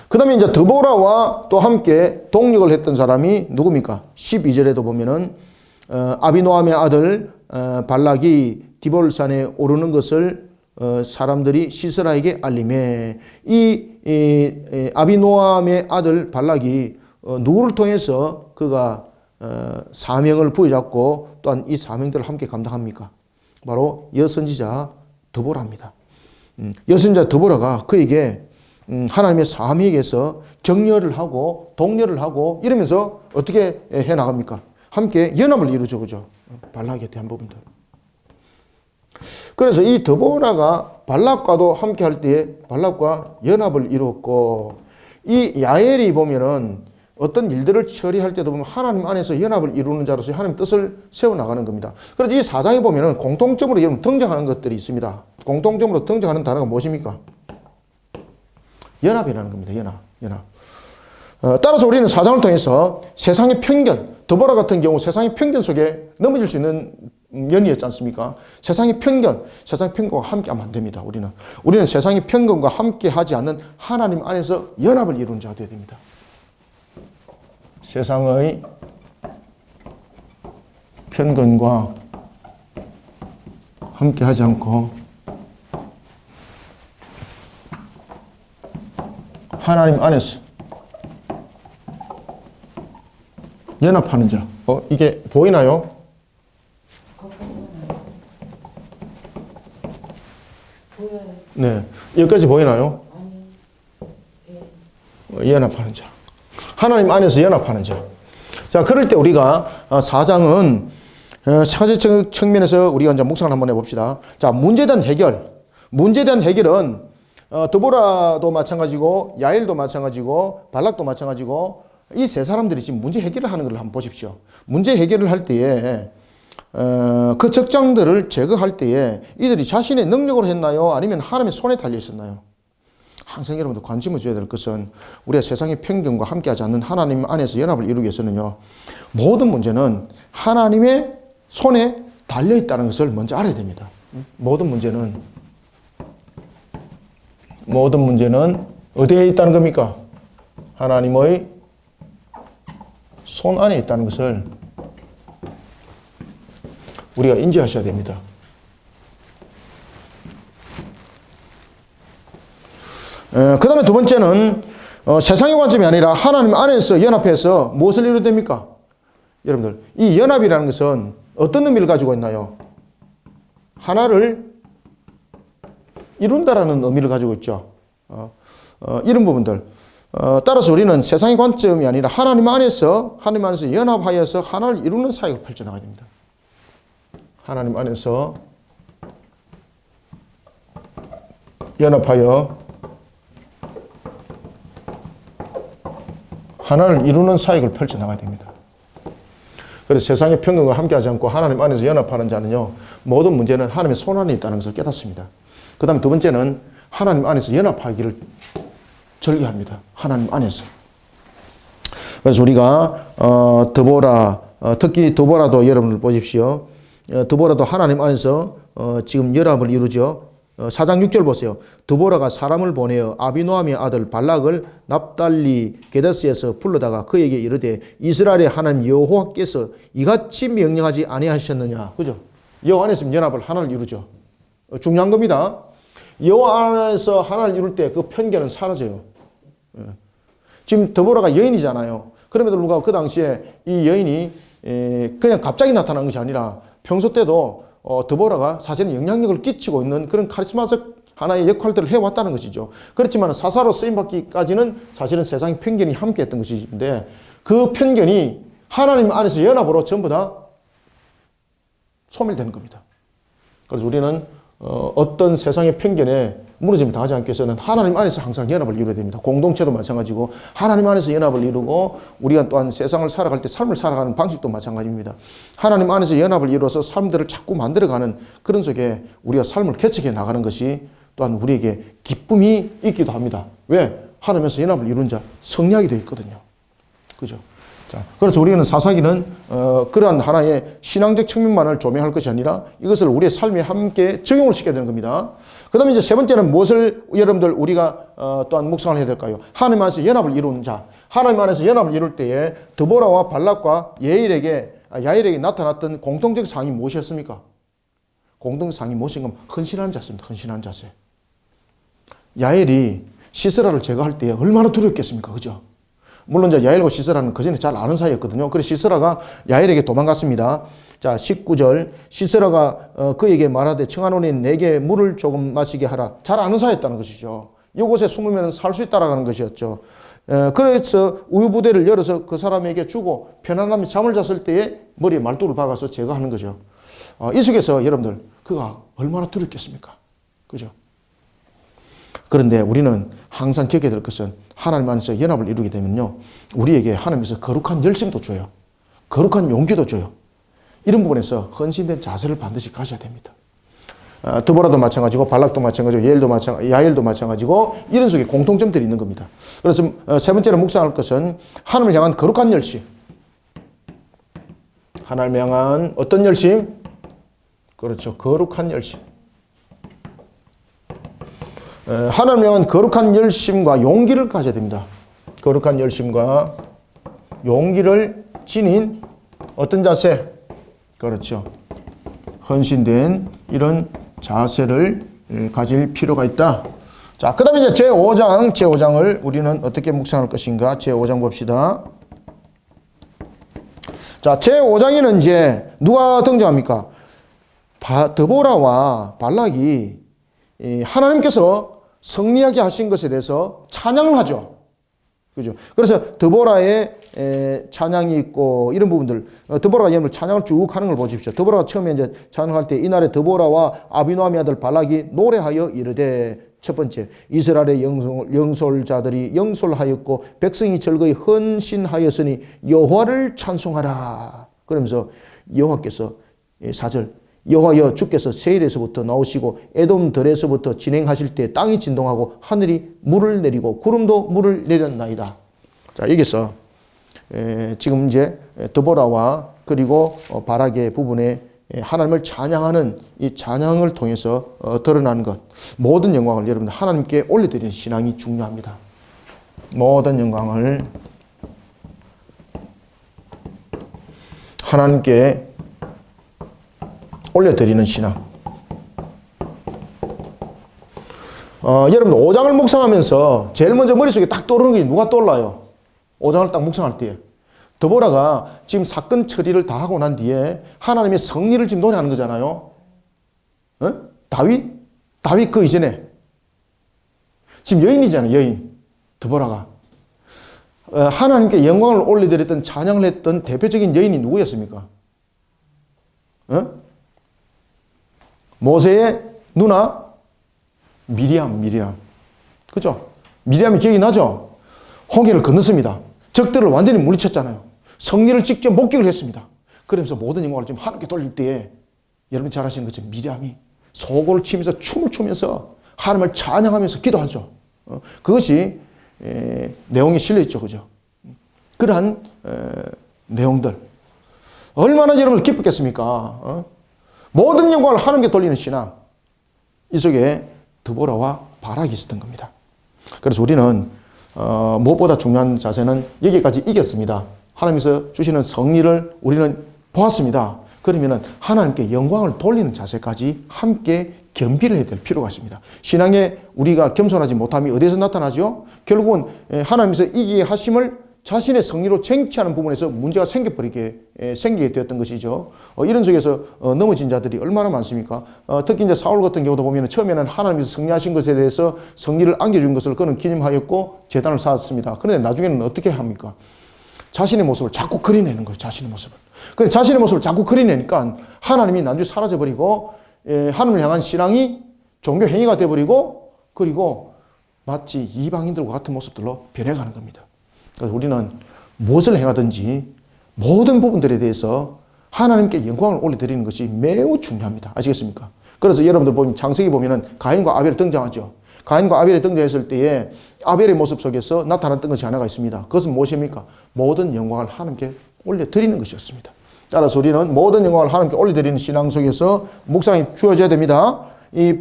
그 다음에 이제 드보라와 또 함께 동력을 했던 사람이 누굽니까? 12절에도 보면은 아비노함의 아들 발락이 디볼산에 오르는 것을 사람들이 시스라에게 알림해. 이 아비노함의 아들 발락이 누구를 통해서 그가 사명을 부여잡고 또한 이 사명들을 함께 감당합니까? 바로 여선지자 드보라입니다. 여선지자 드보라가 그에게 하나님의 사명에서 격려를 하고 독려를 하고 이러면서 어떻게 해 나갑니까? 함께 연합을 이루죠. 그죠? 발락에 대한 부분들. 그래서 이 드보라가 발락과도 함께 할 때에 발락과 연합을 이루었고, 이 야엘이 보면은 어떤 일들을 처리할 때도 보면 하나님 안에서 연합을 이루는 자로서 하나님 뜻을 세워나가는 겁니다. 그래서 이 4장에 보면은 공통점으로 여러분 등장하는 것들이 있습니다. 공통점으로 등장하는 단어가 무엇입니까? 연합이라는 겁니다. 연합. 따라서 우리는 4장을 통해서 세상의 편견, 드보라 같은 경우 세상의 편견 속에 넘어질 수 있는 연이었지 않습니까? 세상의 편견과 함께하면 안 됩니다. 우리는 세상의 편견과 함께하지 않는 하나님 안에서 연합을 이루는 자가 되어야 됩니다. 세상의 편견과 함께하지 않고 하나님 안에서 연합하는 자. 이게 보이나요? 네. 여기까지 보이나요? 연합하는 자. 하나님 안에서 연합하는 자. 자, 그럴 때 우리가 4장은 사제적 측면에서 우리가 이제 묵상을 한번 해봅시다. 자, 문제에 대한 해결은 드보라도 마찬가지고 야엘도 마찬가지고 발락도 마찬가지고 이 세 사람들이 지금 문제 해결을 하는 걸 한번 보십시오. 문제 해결을 할 때에 그 적장들을 제거할 때에 이들이 자신의 능력으로 했나요? 아니면 하나님의 손에 달려 있었나요? 항상 여러분들 관심을 줘야 될 것은 우리가 세상의 편견과 함께하지 않는 하나님 안에서 연합을 이루기 위해서는요. 모든 문제는 하나님의 손에 달려 있다는 것을 먼저 알아야 됩니다. 모든 문제는 어디에 있다는 겁니까? 하나님의 손 안에 있다는 것을 우리가 인지하셔야 됩니다. 그 다음에 두 번째는 세상의 관점이 아니라 하나님 안에서 연합해서 무엇을 이루어야 됩니까? 여러분들, 이 연합이라는 것은 어떤 의미를 가지고 있나요? 하나를 이룬다라는 의미를 가지고 있죠. 이런 부분들. 따라서 우리는 세상의 관점이 아니라 하나님 안에서 연합하여서 하나를 이루는 사역을 펼쳐나가야 됩니다. 하나님 안에서 연합하여 하나를 이루는 사역을 펼쳐나가야 됩니다. 그래서 세상의 편견과 함께하지 않고 하나님 안에서 연합하는 자는요, 모든 문제는 하나님의 손 안에 있다는 것을 깨닫습니다. 그 다음에 두 번째는 하나님 안에서 연합하기를 절개합니다. 하나님 안에서. 그래서 우리가 특히 드보라도 여러분들 보십시오. 드보라도 하나님 안에서 지금 연합을 이루죠. 4장 6절 보세요. 드보라가 사람을 보내어 아비노함의 아들 발락을 납달리 게데스에서 불러다가 그에게 이르되 이스라엘의 하나님 여호와께서 이같이 명령하지 아니하셨느냐. 그죠? 여호와 안에서 연합을 하나를 이루죠. 중요한 겁니다. 여호와 안에서 하나를 이룰 때 그 편견은 사라져요. 지금 드보라가 여인이잖아요. 그럼에도 불구하고 그 당시에 이 여인이 그냥 갑자기 나타난 것이 아니라 평소 때도 드보라가 사실은 영향력을 끼치고 있는 그런 카리스마적 하나의 역할들을 해왔다는 것이죠. 그렇지만 사사로 쓰임받기까지는 사실은 세상의 편견이 함께했던 것인데 그 편견이 하나님 안에서 연합으로 전부 다 소멸되는 겁니다. 그래서 우리는 어떤 세상의 편견에 무너짐을 당하지 않기 위해서는 하나님 안에서 항상 연합을 이루어야 됩니다. 공동체도 마찬가지고 하나님 안에서 연합을 이루고 우리가 또한 세상을 살아갈 때 삶을 살아가는 방식도 마찬가지입니다. 하나님 안에서 연합을 이루어서 삶들을 자꾸 만들어가는 그런 속에 우리가 삶을 개척해 나가는 것이 또한 우리에게 기쁨이 있기도 합니다. 왜? 하나님에서 연합을 이룬 자 성리하게 되어 있거든요. 그죠? 자, 그래서 우리는 사사기는 그러한 하나의 신앙적 측면만을 조명할 것이 아니라 이것을 우리의 삶에 함께 적용을 시켜야 되는 겁니다. 그 다음에 이제 세 번째는 무엇을 여러분들 우리가 또한 묵상을 해야 될까요? 하나님 안에서 연합을 이루는 자. 하나님 안에서 연합을 이룰 때에 드보라와 발락과 야엘에게 나타났던 공통적 상이 무엇이었습니까? 공통적 상이 무엇인 건 헌신하는 자세입니다. 헌신하는 자세. 야엘이 시스라를 제거할 때 얼마나 두렵겠습니까? 그죠? 물론 이제 야엘과 시스라는 그전에 잘 아는 사이였거든요. 그래서 시스라가 야엘에게 도망갔습니다. 자, 19절. 시스라가 그에게 말하되 청하노니 내게 물을 조금 마시게 하라. 잘 아는 사이였다는 것이죠. 이곳에 숨으면 살 수 있다라는 것이었죠. 그래서 우유부대를 열어서 그 사람에게 주고 편안함이 잠을 잤을 때에 머리에 말뚝을 박아서 제거하는 거죠. 이 속에서 여러분들 그가 얼마나 두렵겠습니까? 그죠? 그런데 우리는 항상 기억해야 될 것은 하나님 안에서 연합을 이루게 되면요, 우리에게 하나님께서 거룩한 열심도 줘요. 거룩한 용기도 줘요. 이런 부분에서 헌신된 자세를 반드시 가져야 됩니다. 드보라도 마찬가지고 발락도 마찬가지고 야엘도 마찬가지고 이런 속에 공통점들이 있는 겁니다. 그래서 세 번째로 묵상할 것은 하나님을 향한 거룩한 열심. 하나님을 향한 어떤 열심? 그렇죠. 거룩한 열심. 하나님을 향한 거룩한 열심과 용기를 가져야 됩니다. 거룩한 열심과 용기를 지닌 어떤 자세? 그렇죠. 헌신된 이런 자세를 가질 필요가 있다. 자, 그 다음에 이제 제5장을 우리는 어떻게 묵상할 것인가? 제5장 봅시다. 자, 제5장에는 이제 누가 등장합니까? 드보라와 발락이 하나님께서 승리하게 하신 것에 대해서 찬양을 하죠. 그죠? 그래서 드보라의 찬양이 있고 이런 부분들, 드보라가 여러분 찬양을 쭉 하는 걸 보십시오. 드보라가 처음에 이제 찬양할 때 이날에 드보라와 아비노함의 아들 발락이 노래하여 이르되, 첫 번째, 이스라엘의 영솔자들이 영솔하였고 백성이 즐거이 헌신하였으니 여호와를 찬송하라. 그러면서 여호와께서 4절, 여호와여 주께서 세일에서부터 나오시고 에돔들에서부터 진행하실 때 땅이 진동하고 하늘이 물을 내리고 구름도 물을 내렸나이다. 자, 여기서 지금 이제 드보라와 그리고 바락의 부분에 하나님을 찬양하는 이 찬양을 통해서 드러나는 것, 모든 영광을 여러분들 하나님께 올려드리는 신앙이 중요합니다. 모든 영광을 하나님께 올려드리는 신앙. 여러분들 5장을 묵상하면서 제일 먼저 머릿속에 딱 떠오르는 게 누가 떠올라요? 5장을 딱 묵상할 때 드보라가 지금 사건 처리를 다 하고 난 뒤에 하나님의 승리를 지금 노래하는 거잖아요. 다윗 그 이전에 지금 여인이잖아요. 여인 드보라가 하나님께 영광을 올려드렸던 찬양을 했던 대표적인 여인이 누구였습니까? 모세의 누나 미리암. 그죠? 미리암이 기억이 나죠? 홍해를 건넜습니다. 적들을 완전히 물리쳤잖아요. 승리를 직접 목격을 했습니다. 그러면서 모든 영광을 지금 하나님께 돌릴 때에 여러분 잘 아시는 것처럼 미리암이 소고를 치면서 춤을 추면서 하나님을 찬양하면서 기도하죠. 그것이 내용이 실려있죠. 그죠? 그러한 내용들 얼마나 여러분을 기쁘겠습니까? 모든 영광을 하나님께 돌리는 신앙, 이 속에 드보라와 바락이 있었던 겁니다. 그래서 우리는 무엇보다 중요한 자세는 여기까지 이겼습니다. 하나님께서 주시는 승리를 우리는 보았습니다. 그러면 하나님께 영광을 돌리는 자세까지 함께 겸비를 해야 될 필요가 있습니다. 신앙에 우리가 겸손하지 못함이 어디서 나타나죠? 결국은 하나님께서 이기게 하심을 자신의 승리로 쟁취하는 부분에서 문제가 생기게 되었던 것이죠. 이런 속에서 넘어진 자들이 얼마나 많습니까? 특히 이제 사울 같은 경우도 보면 처음에는 하나님께서 승리하신 것에 대해서 승리를 안겨준 것을 그는 기념하였고 제단을 쌓았습니다. 그런데 나중에는 어떻게 합니까? 자신의 모습을 자꾸 그리내는 거예요. 자신의 모습을. 그래 자신의 모습을 자꾸 그리내니까 하나님이 난주 사라져버리고 하나님을 향한 신앙이 종교 행위가 되어버리고 그리고 마치 이방인들과 같은 모습들로 변해가는 겁니다. 그래서 우리는 무엇을 행하든지 모든 부분들에 대해서 하나님께 영광을 올려드리는 것이 매우 중요합니다. 아시겠습니까? 그래서 여러분들 보면 창세기 보면은 가인과 아벨이 등장하죠. 가인과 아벨이 등장했을 때에 아벨의 모습 속에서 나타났던 것이 하나가 있습니다. 그것은 무엇입니까? 모든 영광을 하나님께 올려드리는 것이었습니다. 따라서 우리는 모든 영광을 하나님께 올려드리는 신앙 속에서 묵상이 주어져야 됩니다. 이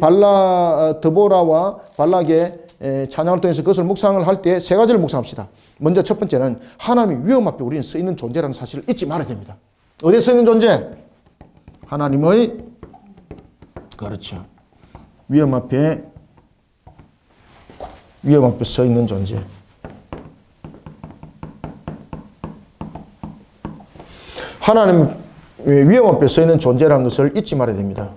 드보라와 발락의 찬양을 통해서 그것을 묵상을 할 때 세 가지를 묵상합시다. 먼저 첫 번째는 하나님의 위엄 앞에 우리는 서 있는 존재라는 사실을 잊지 말아야 됩니다. 어디에 서 있는 존재? 하나님의 그렇죠. 위엄 앞에 서 있는 존재. 하나님 위엄 앞에 서 있는 존재라는 것을 잊지 말아야 됩니다.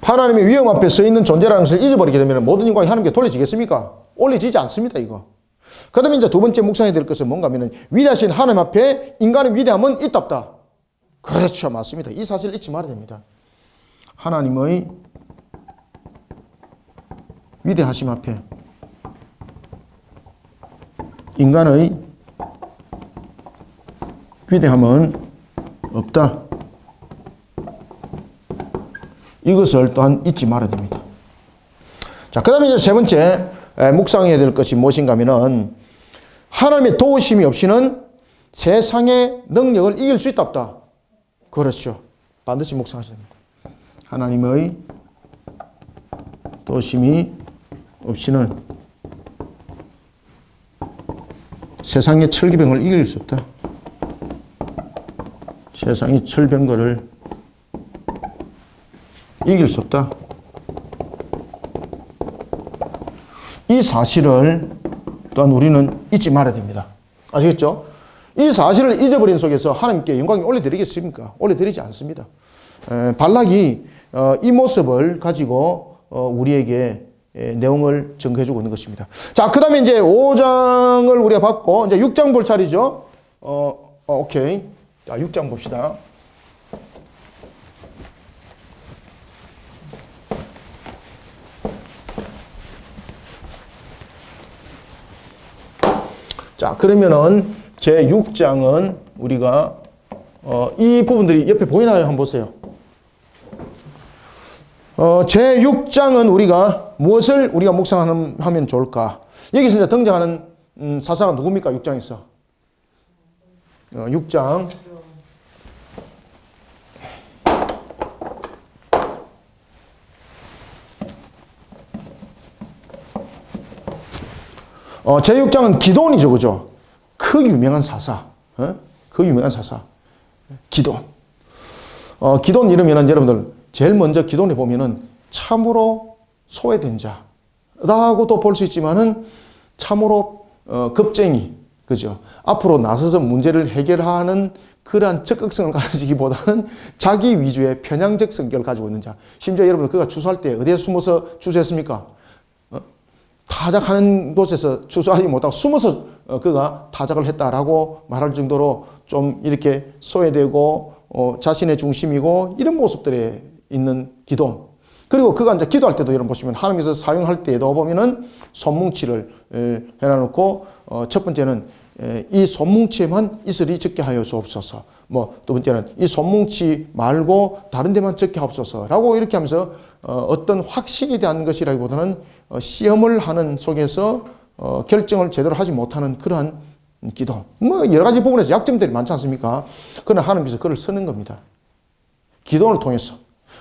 하나님의 위엄 앞에 서 있는 존재라는 것을 잊어버리게 되면 모든 영광이 하나님께 돌려지겠습니까? 올려지지 않습니다, 이거. 그 다음에 이제 두 번째 묵상해야 될 것은 뭔가 하면 위대하신 하나님 앞에 인간의 위대함은 있답다. 그렇죠, 맞습니다. 이 사실을 잊지 말아야 됩니다. 하나님의 위대하심 앞에 인간의 위대함은 없다. 이것을 또한 잊지 말아야 됩니다. 자, 그 다음에 이제 세 번째 묵상해야 될 것이 무엇인가 하면은 하나님의 도우심이 없이는 세상의 능력을 이길 수 있다 없다. 그렇죠. 반드시 묵상하셔야 됩니다. 하나님의 도우심이 없이는 세상의 철기병을 이길 수 없다. 세상이 철병거를 이길 수 없다. 이 사실을 또한 우리는 잊지 말아야 됩니다. 아시겠죠? 이 사실을 잊어버린 속에서 하나님께 영광을 올려드리겠습니까? 올려드리지 않습니다. 발락이 이 모습을 가지고 우리에게 내용을 증거해주고 있는 것입니다. 자, 그 다음에 이제 5장을 우리가 봤고, 이제 6장 볼 차례죠. 오케이. 자, 6장 봅시다. 자, 그러면은 제 6장은 우리가 이 부분들이 옆에 보이나요? 한번 보세요. 제 6장은 우리가 무엇을 우리가 묵상하면 좋을까? 여기서 이제 등장하는 사사가 누굽니까? 6장에서 6장 제 6장은 기돈이죠, 그죠? 그 유명한 사사, 그 유명한 사사, 기돈. 기돈 이러면은 여러분들 제일 먼저 기돈에 보면은 참으로 소외된 자라고도 볼 수 있지만은 참으로 겁쟁이, 그죠? 앞으로 나서서 문제를 해결하는 그러한 적극성을 가지기보다는 자기 위주의 편향적 성격을 가지고 있는 자. 심지어 여러분 그가 추수할 때 어디에 숨어서 추수했습니까? 타작하는 곳에서 추수하지 못하고 숨어서 그가 타작을 했다라고 말할 정도로 좀 이렇게 소외되고 자신의 중심이고 이런 모습들에 있는 기돈. 그리고 그가 이제 기도할 때도 여러분 보시면 하나님께서 사용할 때에도 보면은 손뭉치를 해놔놓고 첫 번째는 이 손뭉치에만 이슬이 적게 하여 주옵소서. 두 번째는 이 손뭉치 말고 다른 데만 적게 하옵소서라고 이렇게 하면서 어떤 확신이 대한 것이라기보다는 시험을 하는 속에서 결정을 제대로 하지 못하는 그러한 기도. 여러 가지 부분에서 약점들이 많지 않습니까? 그러나 하나님께서 그를 쓰는 겁니다. 기도를 통해서.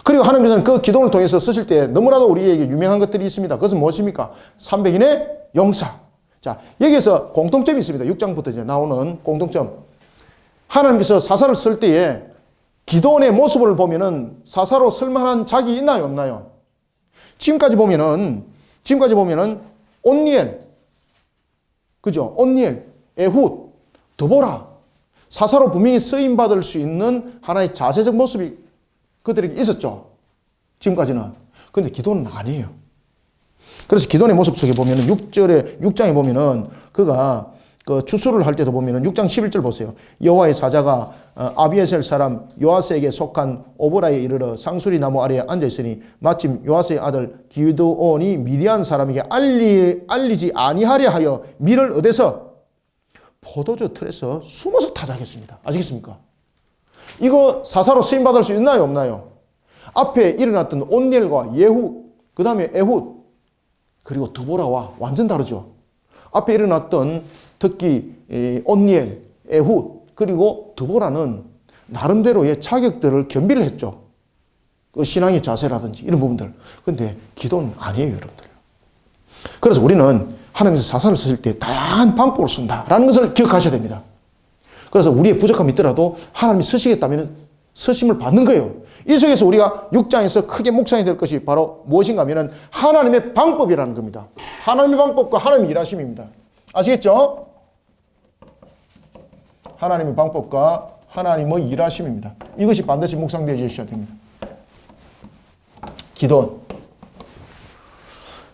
그리고 하나님께서는 그 기도를 통해서 쓰실 때 너무나도 우리에게 유명한 것들이 있습니다. 그것은 무엇입니까? 300인의 용사. 자, 여기에서 공통점이 있습니다. 6장부터 이제 나오는 공통점. 하나님께서 사사를 쓸 때에 기도원의 모습을 보면은 사사로 쓸만한 작이 있나요, 없나요? 지금까지 보면은 온니엘, 그죠? 온니엘, 에훗, 드보라, 사사로 분명히 쓰임 받을 수 있는 하나의 자세적 모습이 그들에게 있었죠. 지금까지는. 근데 기도는 아니에요. 그래서 기도의 모습 속에 보면은 6장에 보면은 그가 그 추수를 할 때도 보면은 6장 11절 보세요. 여호와의 사자가 아비에셀 사람 요아스에게 속한 오보라에 이르러 상수리 나무 아래에 앉아 있으니 마침 요아스의 아들 기드온이 미디안 사람에게 알리지 아니하려 하여 밀을 얻어서 포도주 틀에서 숨어서 타작했습니다. 아시겠습니까? 이거 사사로 쓰임 받을 수 있나요, 없나요? 앞에 일어났던 온니엘과 예후, 그 다음에 에훗, 그리고 드보라와 완전 다르죠. 앞에 일어났던 특히 온니엘, 에훗, 그리고 드보라는 나름대로의 자격들을 겸비를 했죠. 그 신앙의 자세라든지 이런 부분들. 근데 기도는 아니에요, 여러분들. 그래서 우리는 하나님께서 사사를 쓰실 때 다양한 방법을 쓴다라는 것을 기억하셔야 됩니다. 그래서 우리의 부족함이 있더라도 하나님이 쓰시겠다면 쓰심을 받는 거예요. 이 속에서 우리가 6장에서 크게 묵상이 될 것이 바로 무엇인가 하면 하나님의 방법이라는 겁니다. 하나님의 방법과 하나님의 일하심입니다. 아시겠죠? 하나님의 방법과 하나님의 일하심입니다. 이것이 반드시 묵상되어 주셔야 됩니다. 기도.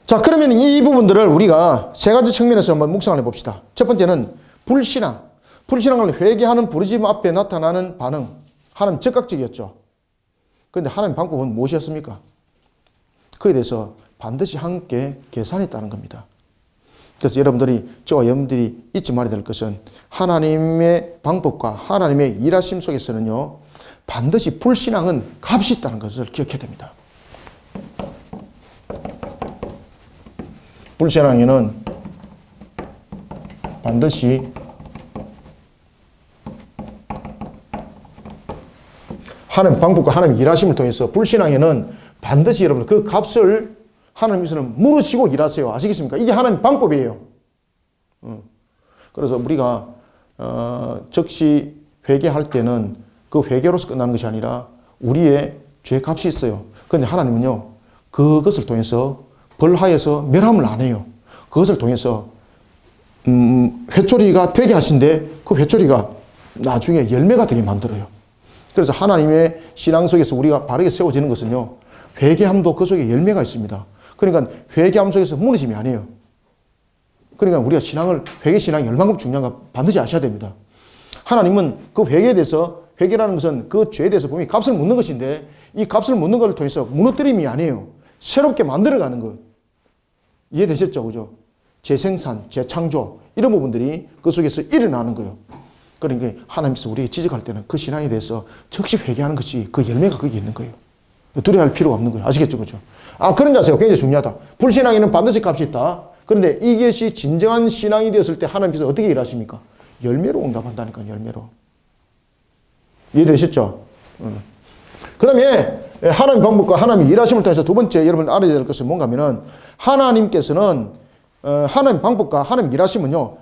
자, 그러면 이 부분들을 우리가 세 가지 측면에서 한번 묵상을 해봅시다. 첫 번째는 불신앙. 불신앙을 회개하는 부르짖음 앞에 나타나는 반응. 하나님 즉각적이었죠. 그런데 하나님의 방법은 무엇이었습니까? 그에 대해서 반드시 함께 계산했다는 겁니다. 그래서 저와 여러분들이 잊지 말아야 될 것은 하나님의 방법과 하나님의 일하심 속에서는요, 반드시 불신앙은 값이 있다는 것을 기억해야 됩니다. 불신앙에는 반드시 하나님 방법과 하나님 일하심을 통해서 불신앙에는 반드시 여러분 그 값을 하나님께서는 물으시고 일하세요. 아시겠습니까? 이게 하나님 방법이에요. 그래서 우리가 즉시 회개할 때는 그 회개로서 끝나는 것이 아니라 우리의 죄 값이 있어요. 그런데 하나님은요, 그것을 통해서 벌하여서 멸함을 안 해요. 그것을 통해서 회초리가 되게 하신데 그 회초리가 나중에 열매가 되게 만들어요. 그래서 하나님의 신앙 속에서 우리가 바르게 세워지는 것은요, 회개함도 그 속에 열매가 있습니다. 그러니까 회개함 속에서 무너짐이 아니에요. 그러니까 우리가 회개 신앙이 얼마큼 중요한가 반드시 아셔야 됩니다. 하나님은 그 회개에 대해서, 회개라는 것은 그 죄에 대해서 분명히 값을 묻는 것인데, 이 값을 묻는 것을 통해서 무너뜨림이 아니에요. 새롭게 만들어가는 것. 이해되셨죠? 그죠? 재생산, 재창조, 이런 부분들이 그 속에서 일어나는 거예요. 그러니까 하나님께서 우리에게 지적할 때는 그 신앙에 대해서 즉시 회개하는 것이 그 열매가 거기 있는 거예요. 두려워할 필요가 없는 거예요. 아시겠죠? 그죠? 그런 자세가 굉장히 중요하다. 불신앙에는 반드시 값이 있다. 그런데 이것이 진정한 신앙이 되었을 때 하나님께서 어떻게 일하십니까? 열매로 응답한다니까, 열매로. 이해되셨죠? 그 다음에 하나님 방법과 하나님의 일하심을 통해서 두 번째 여러분 알아야 될 것은 뭔가 하면은 하나님께서는 하나님 방법과 하나님 일하심은요,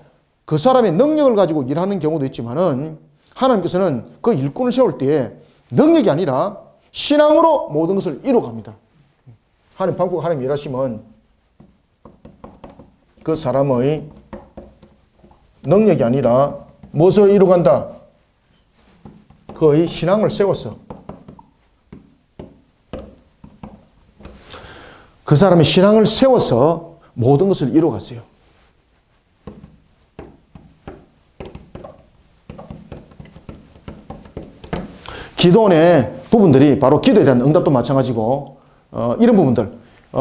그 사람의 능력을 가지고 일하는 경우도 있지만은 하나님께서는 그 일꾼을 세울 때에 능력이 아니라 신앙으로 모든 것을 이루어갑니다. 하나님 방법과 하나님 일하심은 그 사람의 능력이 아니라 무엇을 이루어간다? 그의 신앙을 세워서 그 사람의 신앙을 세워서 모든 것을 이루어갔어요. 기도원의 부분들이 바로 기도에 대한 응답도 마찬가지고 이런 부분들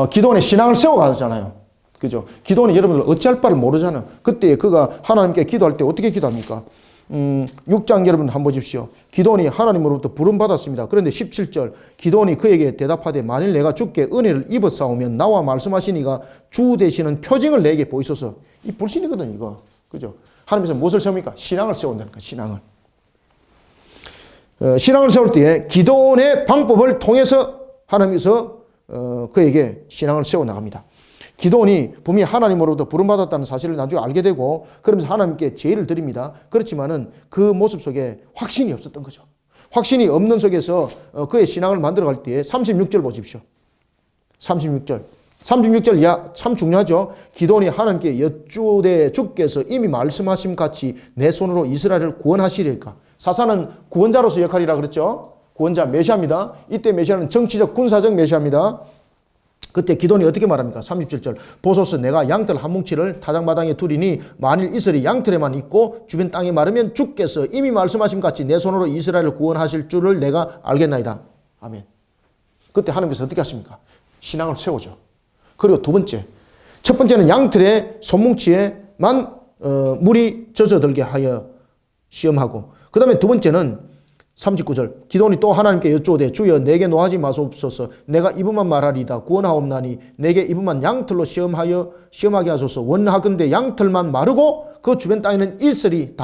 기도원의 신앙을 세워가잖아요. 그죠? 기도원이 여러분들 어찌할 바를 모르잖아요. 그때 그가 하나님께 기도할 때 어떻게 기도합니까? 6장 여러분 한번 보십시오. 기도원이 하나님으로부터 부름받았습니다. 그런데 17절 기도원이 그에게 대답하되 만일 내가 주께 은혜를 입었사오면 나와 말씀하시니가 주 되시는 표징을 내게 보이소서. 이 불신이거든 이거. 그죠? 하나님께서 무엇을 세웁니까? 신앙을 세운다니까, 신앙을. 신앙을 세울 때에 기도원의 방법을 통해서 하나님께서 그에게 신앙을 세워나갑니다. 기도원이 분명히 하나님으로부터 부름받았다는 사실을 나중에 알게 되고 그러면서 하나님께 제의를 드립니다. 그렇지만은 그 모습 속에 확신이 없었던 거죠. 확신이 없는 속에서 그의 신앙을 만들어갈 때에 36절 보십시오. 36절 이하 참 중요하죠. 기도원이 하나님께 여쭈되 주께서 이미 말씀하신 같이 내 손으로 이스라엘을 구원하시리까. 사사는 구원자로서 역할이라 그랬죠. 구원자 메시아입니다. 이때 메시아는 정치적 군사적 메시아입니다. 그때 기도원이 어떻게 말합니까? 37절 보소서 내가 양털 한 뭉치를 타작마당에 두리니 만일 이슬이 양털에만 있고 주변 땅에 마르면 주께서 이미 말씀하신 같이 내 손으로 이스라엘을 구원하실 줄을 내가 알겠나이다. 아멘. 그때 하나님께서 어떻게 하십니까? 신앙을 세우죠. 그리고 두 번째, 첫 번째는 양털의 손뭉치에만 물이 젖어들게 하여 시험하고 그 다음에 두 번째는 39절 기도원이 또 하나님께 여쭈오되 주여 내게 노하지 마소옵소서 내가 이분만 말하리이다 구원하옵나니 내게 이분만 양털로 시험하게 하소서 원하건대 양털만 마르고 그 주변 땅에는 이슬이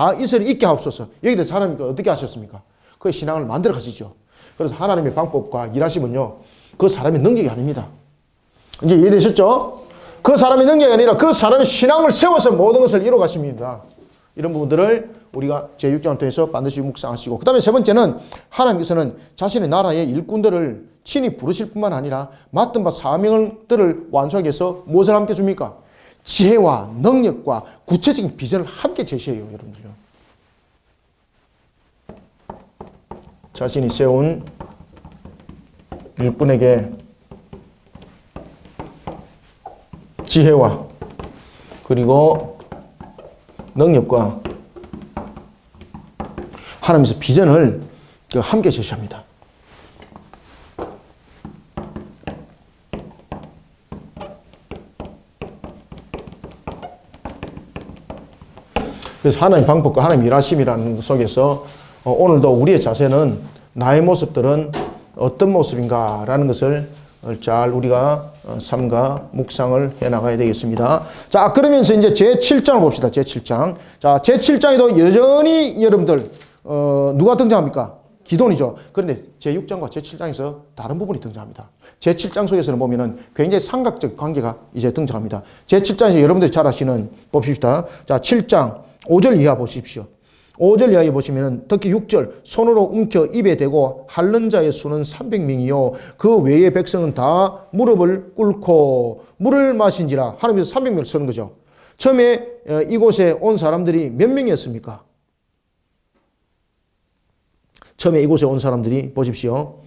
있게 하옵소서. 여기 대해서 하나님께서 어떻게 하셨습니까? 그 신앙을 만들어 가시죠. 그래서 하나님의 방법과 일하심은요 그 사람의 능력이 아닙니다. 이제 이해되셨죠? 그 사람의 능력이 아니라 그 사람의 신앙을 세워서 모든 것을 이루어 가십니다. 이런 부분들을 우리가 제6장을 통해서 반드시 묵상하시고 그 다음에 세 번째는 하나님께서는 자신의 나라의 일꾼들을 친히 부르실 뿐만 아니라 맡은 바 사명들을 완수하기 위해서 무엇을 함께 줍니까? 지혜와 능력과 구체적인 비전을 함께 제시해요. 여러분들요. 자신이 세운 일꾼에게 지혜와 그리고 능력과 하나님께서 비전을 함께 제시합니다. 그래서 하나님 방법과 하나님 일하심이라는 속에서 오늘도 우리의 자세는 나의 모습들은 어떤 모습인가라는 것을 잘 우리가 삼가 묵상을 해 나가야 되겠습니다. 자, 그러면서 이제 제7장을 봅시다. 제7장. 자, 제7장에도 여전히 여러분들 누가 등장합니까? 기돈이죠. 그런데 제6장과 제7장에서 다른 부분이 등장합니다. 제7장 속에서는 보면은 굉장히 삼각적 관계가 이제 등장합니다. 제7장에서 여러분들이 잘 아시는 봅시다. 자, 7장 5절 이하 보십시오. 5절 이하에 보시면은 특히 6절 손으로 움켜 입에 대고 핥는 자의 수는 300명이요 그 외의 백성은 다 무릎을 꿇고 물을 마신지라. 하나님께서 300명을 쓰는 거죠. 처음에 이곳에 온 사람들이 몇 명이었습니까? 처음에 이곳에 온 사람들이 보십시오.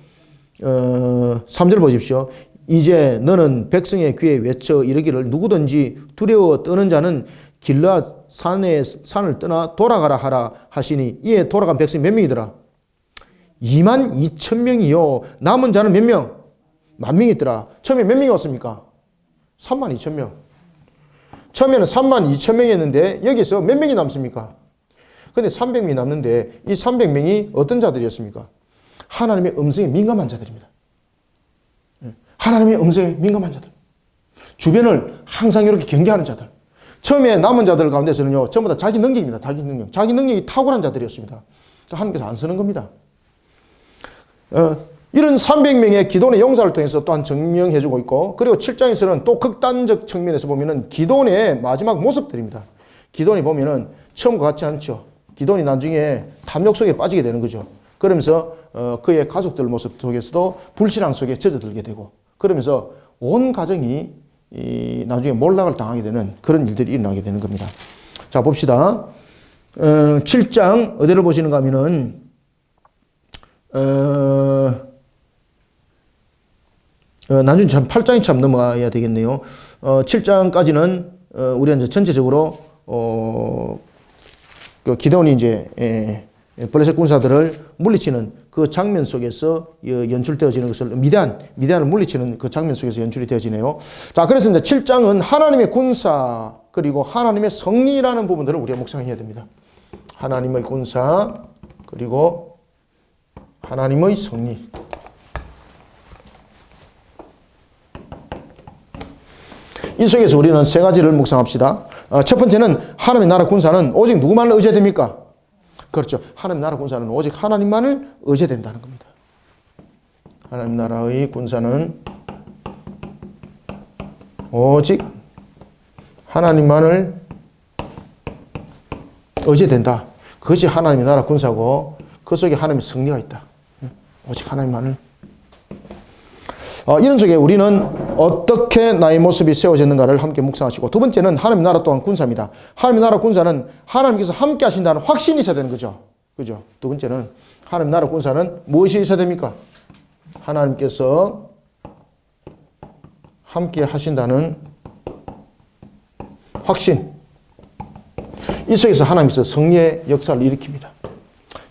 3절 보십시오. 이제 너는 백성의 귀에 외쳐 이르기를 누구든지 두려워 떠는 자는 길르앗 산을 떠나 돌아가라 하라 하시니 이에 돌아간 백성이 몇 명이더라? 22,000명이요. 남은 자는 몇 명? 10,000명이 있더라. 처음에 몇 명이 왔습니까? 32,000명. 처음에는 32,000명이었는데 여기서 몇 명이 남습니까? 근데 300명이 남는데 이 300명이 어떤 자들이었습니까? 하나님의 음성에 민감한 자들입니다. 하나님의 음성에 민감한 자들. 주변을 항상 이렇게 경계하는 자들. 처음에 남은 자들 가운데서는요, 전부 다 자기 능력입니다. 자기 능력. 자기 능력이 탁월한 자들이었습니다. 하나님께서 안 쓰는 겁니다. 이런 300명의 기돈의 용사를 통해서 또한 증명해주고 있고, 그리고 7장에서는 또 극단적 측면에서 보면은 기돈의 마지막 모습들입니다. 기돈이 보면은 처음과 같지 않죠. 기돈이 나중에 탐욕 속에 빠지게 되는 거죠. 그러면서 그의 가족들 모습 속에서도 불신앙 속에 젖어들게 되고, 그러면서 온 가정이 나중에 몰락을 당하게 되는 그런 일들이 일어나게 되는 겁니다. 자, 봅시다. 7장 어디를 보시는가 하면은 나중에 참 8장이 참 넘어가야 되겠네요. 7장까지는 우리가 이제 전체적으로 그 기데온이 이제 블레셋 군사들을 물리치는 그 장면 속에서 연출되어지는 것을 미디안을 물리치는 그 장면 속에서 연출이 되어지네요. 자, 그래서 이제 7장은 하나님의 군사 그리고 하나님의 성리라는 부분들을 우리가 묵상해야 됩니다. 하나님의 군사 그리고 하나님의 성리. 이 속에서 우리는 세 가지를 묵상합시다. 첫 번째는 하나님의 나라 군사는 오직 누구만을 의지해야 됩니까? 그렇죠. 하나님 나라 군사는 오직 하나님만을 의지해야 된다는 겁니다. 하나님 나라의 군사는 오직 하나님만을 의지해야 된다. 그것이 하나님의 나라 군사고 그 속에 하나님의 승리가 있다. 오직 하나님만을. 이런 속에 우리는 어떻게 나의 모습이 세워졌는가를 함께 묵상하시고, 두 번째는 하나님 나라 또한 군사입니다. 하나님 나라 군사는 하나님께서 함께 하신다는 확신이 있어야 되는 거죠. 그죠? 두 번째는 하나님 나라 군사는 무엇이 있어야 됩니까? 하나님께서 함께 하신다는 확신. 이 속에서 하나님께서 승리의 역사를 일으킵니다.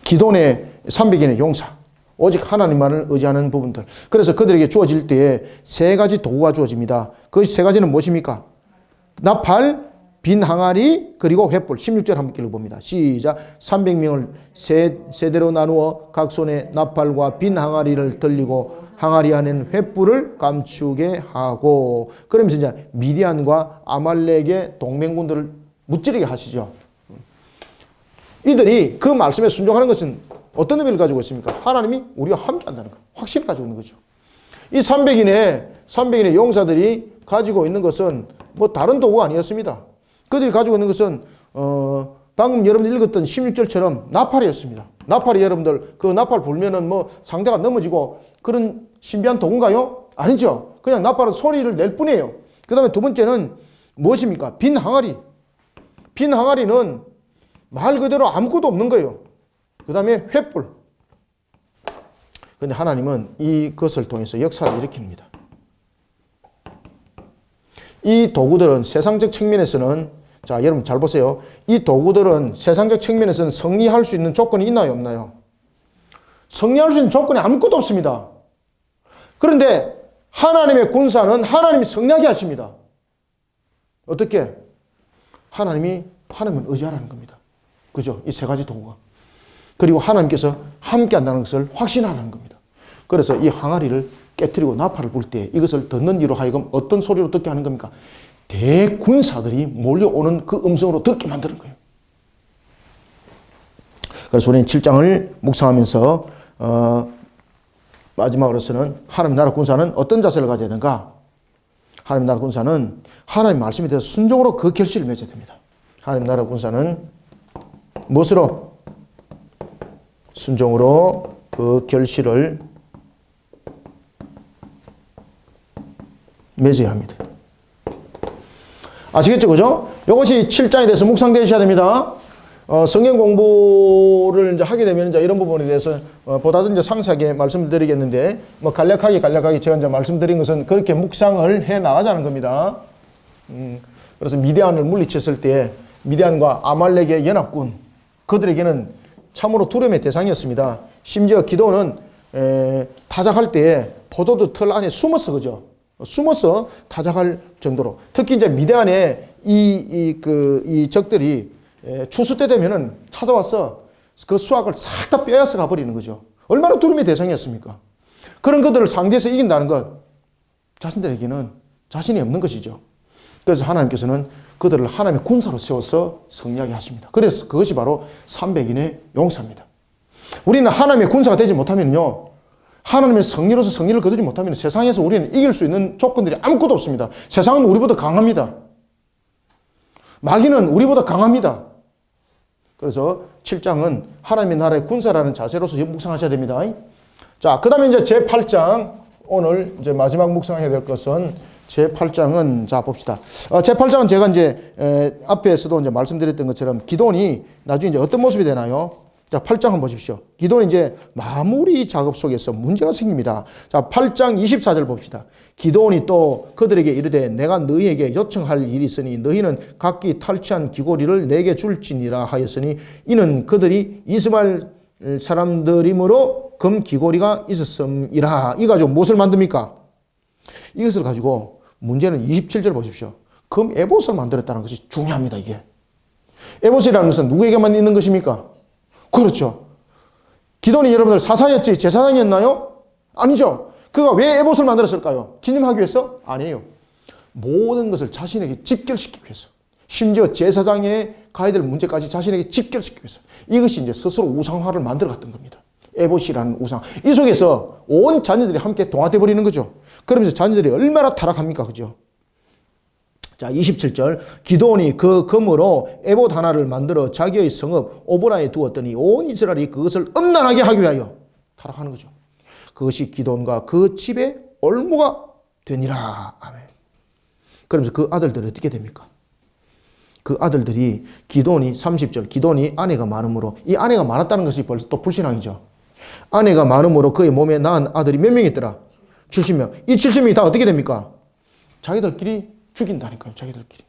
기돈의 300인의 용사. 오직 하나님만을 의지하는 부분들. 그래서 그들에게 주어질 때에 세 가지 도구가 주어집니다. 그 세 가지는 무엇입니까? 나팔, 빈 항아리, 그리고 횃불. 16절 한번 읽어봅니다. 시작. 300명을 세대로 나누어 각 손에 나팔과 빈 항아리를 들리고 항아리 안에는 횃불을 감추게 하고, 그러면서 이제 미디안과 아말렉의 동맹군들을 무찌르게 하시죠. 이들이 그 말씀에 순종하는 것은 어떤 의미를 가지고 있습니까? 하나님이 우리와 함께 한다는 것. 확신을 가지고 있는 거죠. 이 300인의 용사들이 가지고 있는 것은 뭐 다른 도구가 아니었습니다. 그들이 가지고 있는 것은 방금 여러분들 읽었던 16절처럼 나팔이었습니다. 나팔이 여러분들 그 나팔 불면은 뭐 상대가 넘어지고 그런 신비한 도구인가요? 아니죠. 그냥 나팔은 소리를 낼 뿐이에요. 그 다음에 두 번째는 무엇입니까? 빈 항아리. 빈 항아리는 말 그대로 아무것도 없는 거예요. 그 다음에 횃불. 그런데 하나님은 이것을 통해서 역사를 일으킵니다. 이 도구들은 세상적 측면에서는, 자, 여러분 잘 보세요. 이 도구들은 세상적 측면에서는 승리할 수 있는 조건이 있나요, 없나요? 승리할 수 있는 조건이 아무것도 없습니다. 그런데 하나님의 군사는 하나님이 승리하게 하십니다. 어떻게? 하나님을 의지하라는 겁니다. 그죠? 이 세 가지 도구가. 그리고 하나님께서 함께 한다는 것을 확신하는 겁니다. 그래서 이 항아리를 깨뜨리고 나팔을 불 때 이것을 듣는 이로 하여금 어떤 소리로 듣게 하는 겁니까? 대군사들이 몰려오는 그 음성으로 듣게 만드는 거예요. 그래서 우리는 7장을 묵상하면서 마지막으로서는 하나님 나라 군사는 어떤 자세를 가져야 되는가? 하나님 나라 군사는 하나님 말씀에 대해서 순종으로 그 결실을 맺어야 됩니다. 하나님 나라 군사는 무엇으로? 순종으로 그 결실을 맺어야 합니다. 아시겠죠? 그죠? 이것이 7장에 대해서 묵상되셔야 됩니다. 성경 공부를 이제 하게 되면 이제 이런 부분에 대해서 보다도 이제 상세하게 말씀을 드리겠는데, 뭐 간략하게 제가 이제 말씀드린 것은 그렇게 묵상을 해 나가자는 겁니다. 그래서 미디안을 물리쳤을 때 미디안과 아말렉의 연합군, 그들에게는 참으로 두려움의 대상이었습니다. 심지어 기도는 타작할 때 포도주 틀 안에 숨어서, 그죠? 숨어서 타작할 정도로. 특히 이제 미디안의 이 적들이 추수 때 되면은 찾아와서 그 수확을 싹 다 빼앗아 가버리는 거죠. 얼마나 두려움의 대상이었습니까? 그런 것들을 상대해서 이긴다는 것, 자신들에게는 자신이 없는 것이죠. 그래서 하나님께서는 그들을 하나님의 군사로 세워서 승리하게 하십니다. 그래서 그것이 바로 300인의 용사입니다. 우리는 하나님의 군사가 되지 못하면요, 하나님의 승리로서 승리를 거두지 못하면 세상에서 우리는 이길 수 있는 조건들이 아무것도 없습니다. 세상은 우리보다 강합니다. 마귀는 우리보다 강합니다. 그래서 7장은 하나님의 나라의 군사라는 자세로서 묵상하셔야 됩니다. 자, 그 다음에 이제 제8장, 오늘 이제 마지막 묵상해야 될 것은 제8장은, 자, 봅시다. 제8장은 제가 이제, 앞에서도 이제 말씀드렸던 것처럼 기도원이 나중에 이제 어떤 모습이 되나요? 자, 8장 한번 보십시오. 기도원이 이제 마무리 작업 속에서 문제가 생깁니다. 자, 8장 24절 봅시다. 기도원이 또 그들에게 이르되 내가 너희에게 요청할 일이 있으니 너희는 각기 탈취한 귀고리를 내게 줄지니라 하였으니 이는 그들이 이스마엘 사람들이므로 금 귀고리가 있었음이라. 이 가지고 무엇을 만듭니까? 이것을 가지고 문제는 27절 보십시오. 금 에봇을 만들었다는 것이 중요합니다. 이게 에봇이라는 것은 누구에게만 있는 것입니까? 그렇죠. 기도원이 여러분들 사사였지 제사장이었나요? 아니죠. 그가 왜 에봇을 만들었을까요? 기념하기 위해서? 아니에요. 모든 것을 자신에게 집결시키기 위해서. 심지어 제사장의 가야 될 문제까지 자신에게 집결시키기 위해서. 이것이 이제 스스로 우상화를 만들어갔던 겁니다. 에봇이라는 우상. 이 속에서 온 자녀들이 함께 동화돼 버리는 거죠. 그러면서 자녀들이 얼마나 타락합니까? 그죠? 자, 27절. 기도원이 그 금으로 에봇 하나를 만들어 자기의 성읍 오브라에 두었더니 온 이스라엘이 그것을 음란하게 하기 위하여 타락하는 거죠. 그것이 기도원과 그 집의 올무가 되니라. 아멘. 그러면서 그 아들들이 어떻게 됩니까? 그 아들들이 기도원이 30절. 기도원이 아내가 많음으로, 이 아내가 많았다는 것이 벌써 또 불신앙이죠. 아내가 많음으로 그의 몸에 낳은 아들이 몇 명 있더라? 70명. 이 70명이 다 어떻게 됩니까? 자기들끼리 죽인다니까요. 자기들끼리.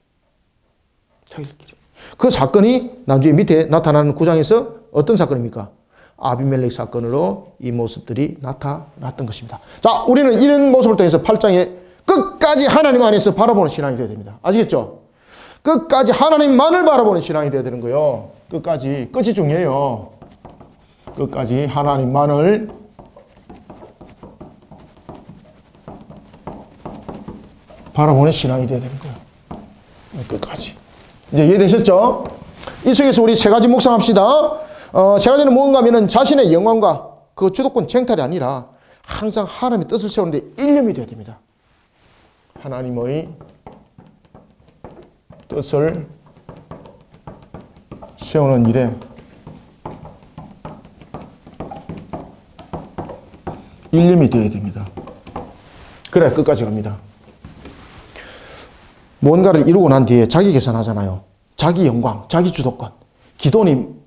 그 사건이 나중에 밑에 나타나는 9장에서 어떤 사건입니까? 아비멜렉 사건으로 이 모습들이 나타났던 것입니다. 자, 우리는 이런 모습을 통해서 8장에 끝까지 하나님 안에서 바라보는 신앙이 되어야 됩니다. 아시겠죠? 끝까지 하나님만을 바라보는 신앙이 되어야 되는 거예요. 끝이 중요해요. 끝까지 하나님만을 바라보는 신앙이 되어야 되는 거예요. 끝까지. 이제 이해되셨죠? 이 속에서 우리 세 가지 묵상합시다. 세 가지는 무엇인가 하면 자신의 영광과 그 주도권 쟁탈이 아니라 항상 하나님의 뜻을 세우는데 일념이 되어야 됩니다. 하나님의 뜻을 세우는 일에 일념이 되어야 됩니다. 그래 끝까지 갑니다. 뭔가를 이루고 난 뒤에 자기 계산하잖아요. 자기 영광, 자기 주도권. 기도원이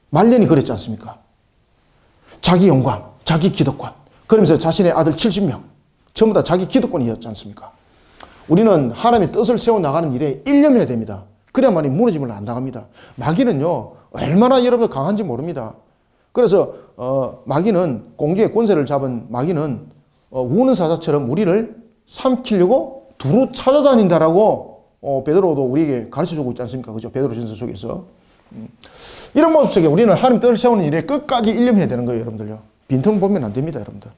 말년이 그랬지 않습니까? 자기 영광, 자기 기득권. 그러면서 자신의 아들 70명 전부 다 자기 기득권이었지 않습니까? 우리는 하나님의 뜻을 세워나가는 일에 일념해야 됩니다. 그래야만이 무너짐을 안 당합니다. 마귀는요 얼마나 여러분 강한지 모릅니다. 그래서 마귀는 공주의 권세를 잡은 마귀는 우는 사자처럼 우리를 삼키려고 두루 찾아다닌다라고 베드로도 우리에게 가르쳐주고 있지 않습니까? 그죠? 베드로전서 속에서. 이런 모습 속에 우리는 하나님 뜻을 세우는 일에 끝까지 일념해야 되는 거예요, 여러분들요. 빈틈을 보면 안 됩니다, 여러분들.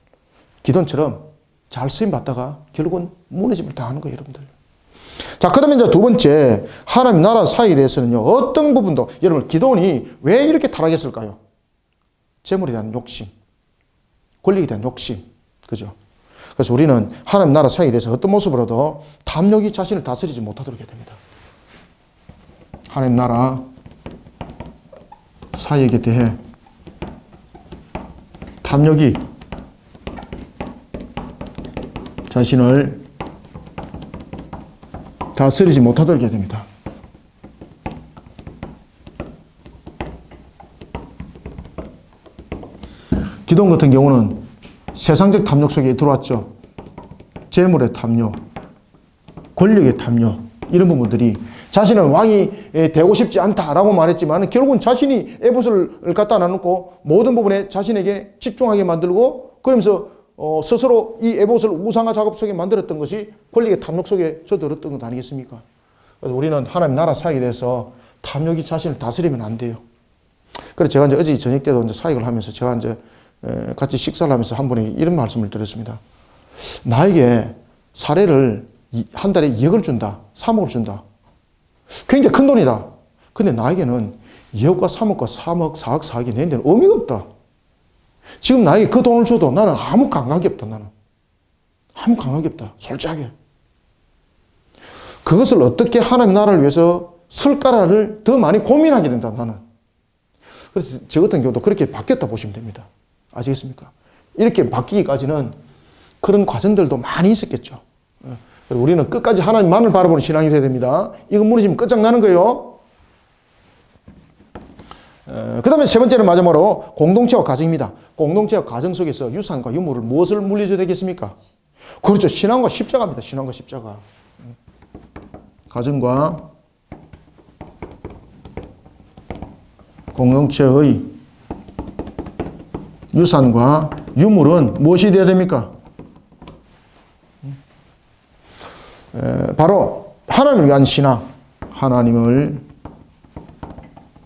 기돈처럼 잘 쓰임 받다가 결국은 무너짐을 당하는 거예요, 여러분들. 자, 그 다음에 이제 두 번째, 하나님 나라 사이에 대해서는요, 어떤 부분도, 여러분, 기돈이 왜 이렇게 타락했을까요? 재물에 대한 욕심, 권력에 대한 욕심, 그죠? 그래서 우리는 하나님 나라 사이에 대해서 어떤 모습으로도 탐욕이 자신을 다스리지 못하도록 해야 됩니다. 하나님 나라 사역에 대해 탐욕이 자신을 다스리지 못하도록 해야 됩니다. 기돈 같은 경우는 세상적 탐욕 속에 들어왔죠. 재물의 탐욕, 권력의 탐욕, 이런 부분들이 자신은 왕이 되고 싶지 않다라고 말했지만 결국은 자신이 에봇을 갖다 놔놓고 모든 부분에 자신에게 집중하게 만들고 그러면서 스스로 이 에봇을 우상화 작업 속에 만들었던 것이 권력의 탐욕 속에 젖어들었던 것 아니겠습니까? 그래서 우리는 하나님 나라 사역에 대해서 탐욕이 자신을 다스리면 안 돼요. 그래서 제가 이제 어제 저녁 때도 이제 사역을 하면서 제가 이제 같이 식사를 하면서 한 분이 이런 말씀을 드렸습니다. 나에게 사례를 한 달에 2억을 준다, 3억을 준다. 굉장히 큰 돈이다. 근데 나에게는 2억과 3억과 3억, 4억, 4억이 내 데는 의미가 없다. 지금 나에게 그 돈을 줘도 나는 아무 감각이 없다. 나는 아무 감각이 없다. 솔직하게. 그것을 어떻게 하나님 나라를 위해서 쓸까를 더 많이 고민하게 된다. 나는. 그래서 저 같은 경우도 그렇게 바뀌었다 보시면 됩니다. 아시겠습니까? 이렇게 바뀌기까지는 그런 과정들도 많이 있었겠죠. 우리는 끝까지 하나님만을 바라보는 신앙이 되어야 됩니다. 이거 무너지면 끝장나는 거예요. 그 다음에 세 번째는 마지막으로 공동체와 가정입니다. 공동체와 가정 속에서 유산과 유물을 무엇을 물려줘야 되겠습니까? 그렇죠. 신앙과 십자가입니다. 신앙과 십자가. 가정과 공동체의 유산과 유물은 무엇이 되어야 됩니까? 바로 하나님을 위한 신앙, 하나님을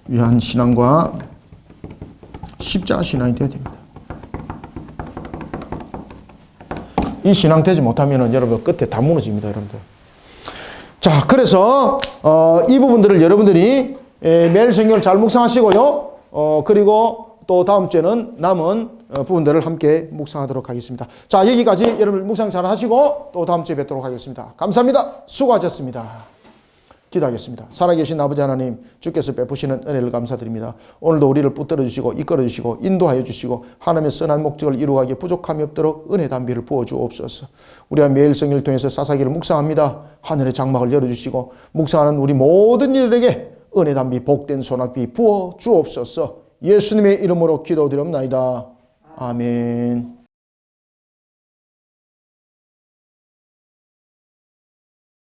위한 신앙과 십자가 신앙이 되어야 됩니다. 이 신앙 되지 못하면 여러분 끝에 다 무너집니다, 여러분들. 자, 그래서 이 부분들을 여러분들이 매일 성경을 잘 묵상하시고요. 그리고 또 다음 주에는 남은 부분들을 함께 묵상하도록 하겠습니다. 자, 여기까지 여러분 묵상 잘 하시고 또 다음 주에 뵙도록 하겠습니다. 감사합니다. 수고하셨습니다. 기도하겠습니다. 살아계신 아버지 하나님, 주께서 베푸시는 은혜를 감사드립니다. 오늘도 우리를 붙들어 주시고 이끌어 주시고 인도하여 주시고 하나님의 선한 목적을 이루어가기에 부족함이 없도록 은혜 담비를 부어 주옵소서. 우리가 매일 성경을 통해서 사사기를 묵상합니다. 하늘의 장막을 열어주시고 묵상하는 우리 모든 이들에게 은혜 담비 복된 소낙비 부어 주옵소서. 예수님의 이름으로 기도드립나이다. 아멘.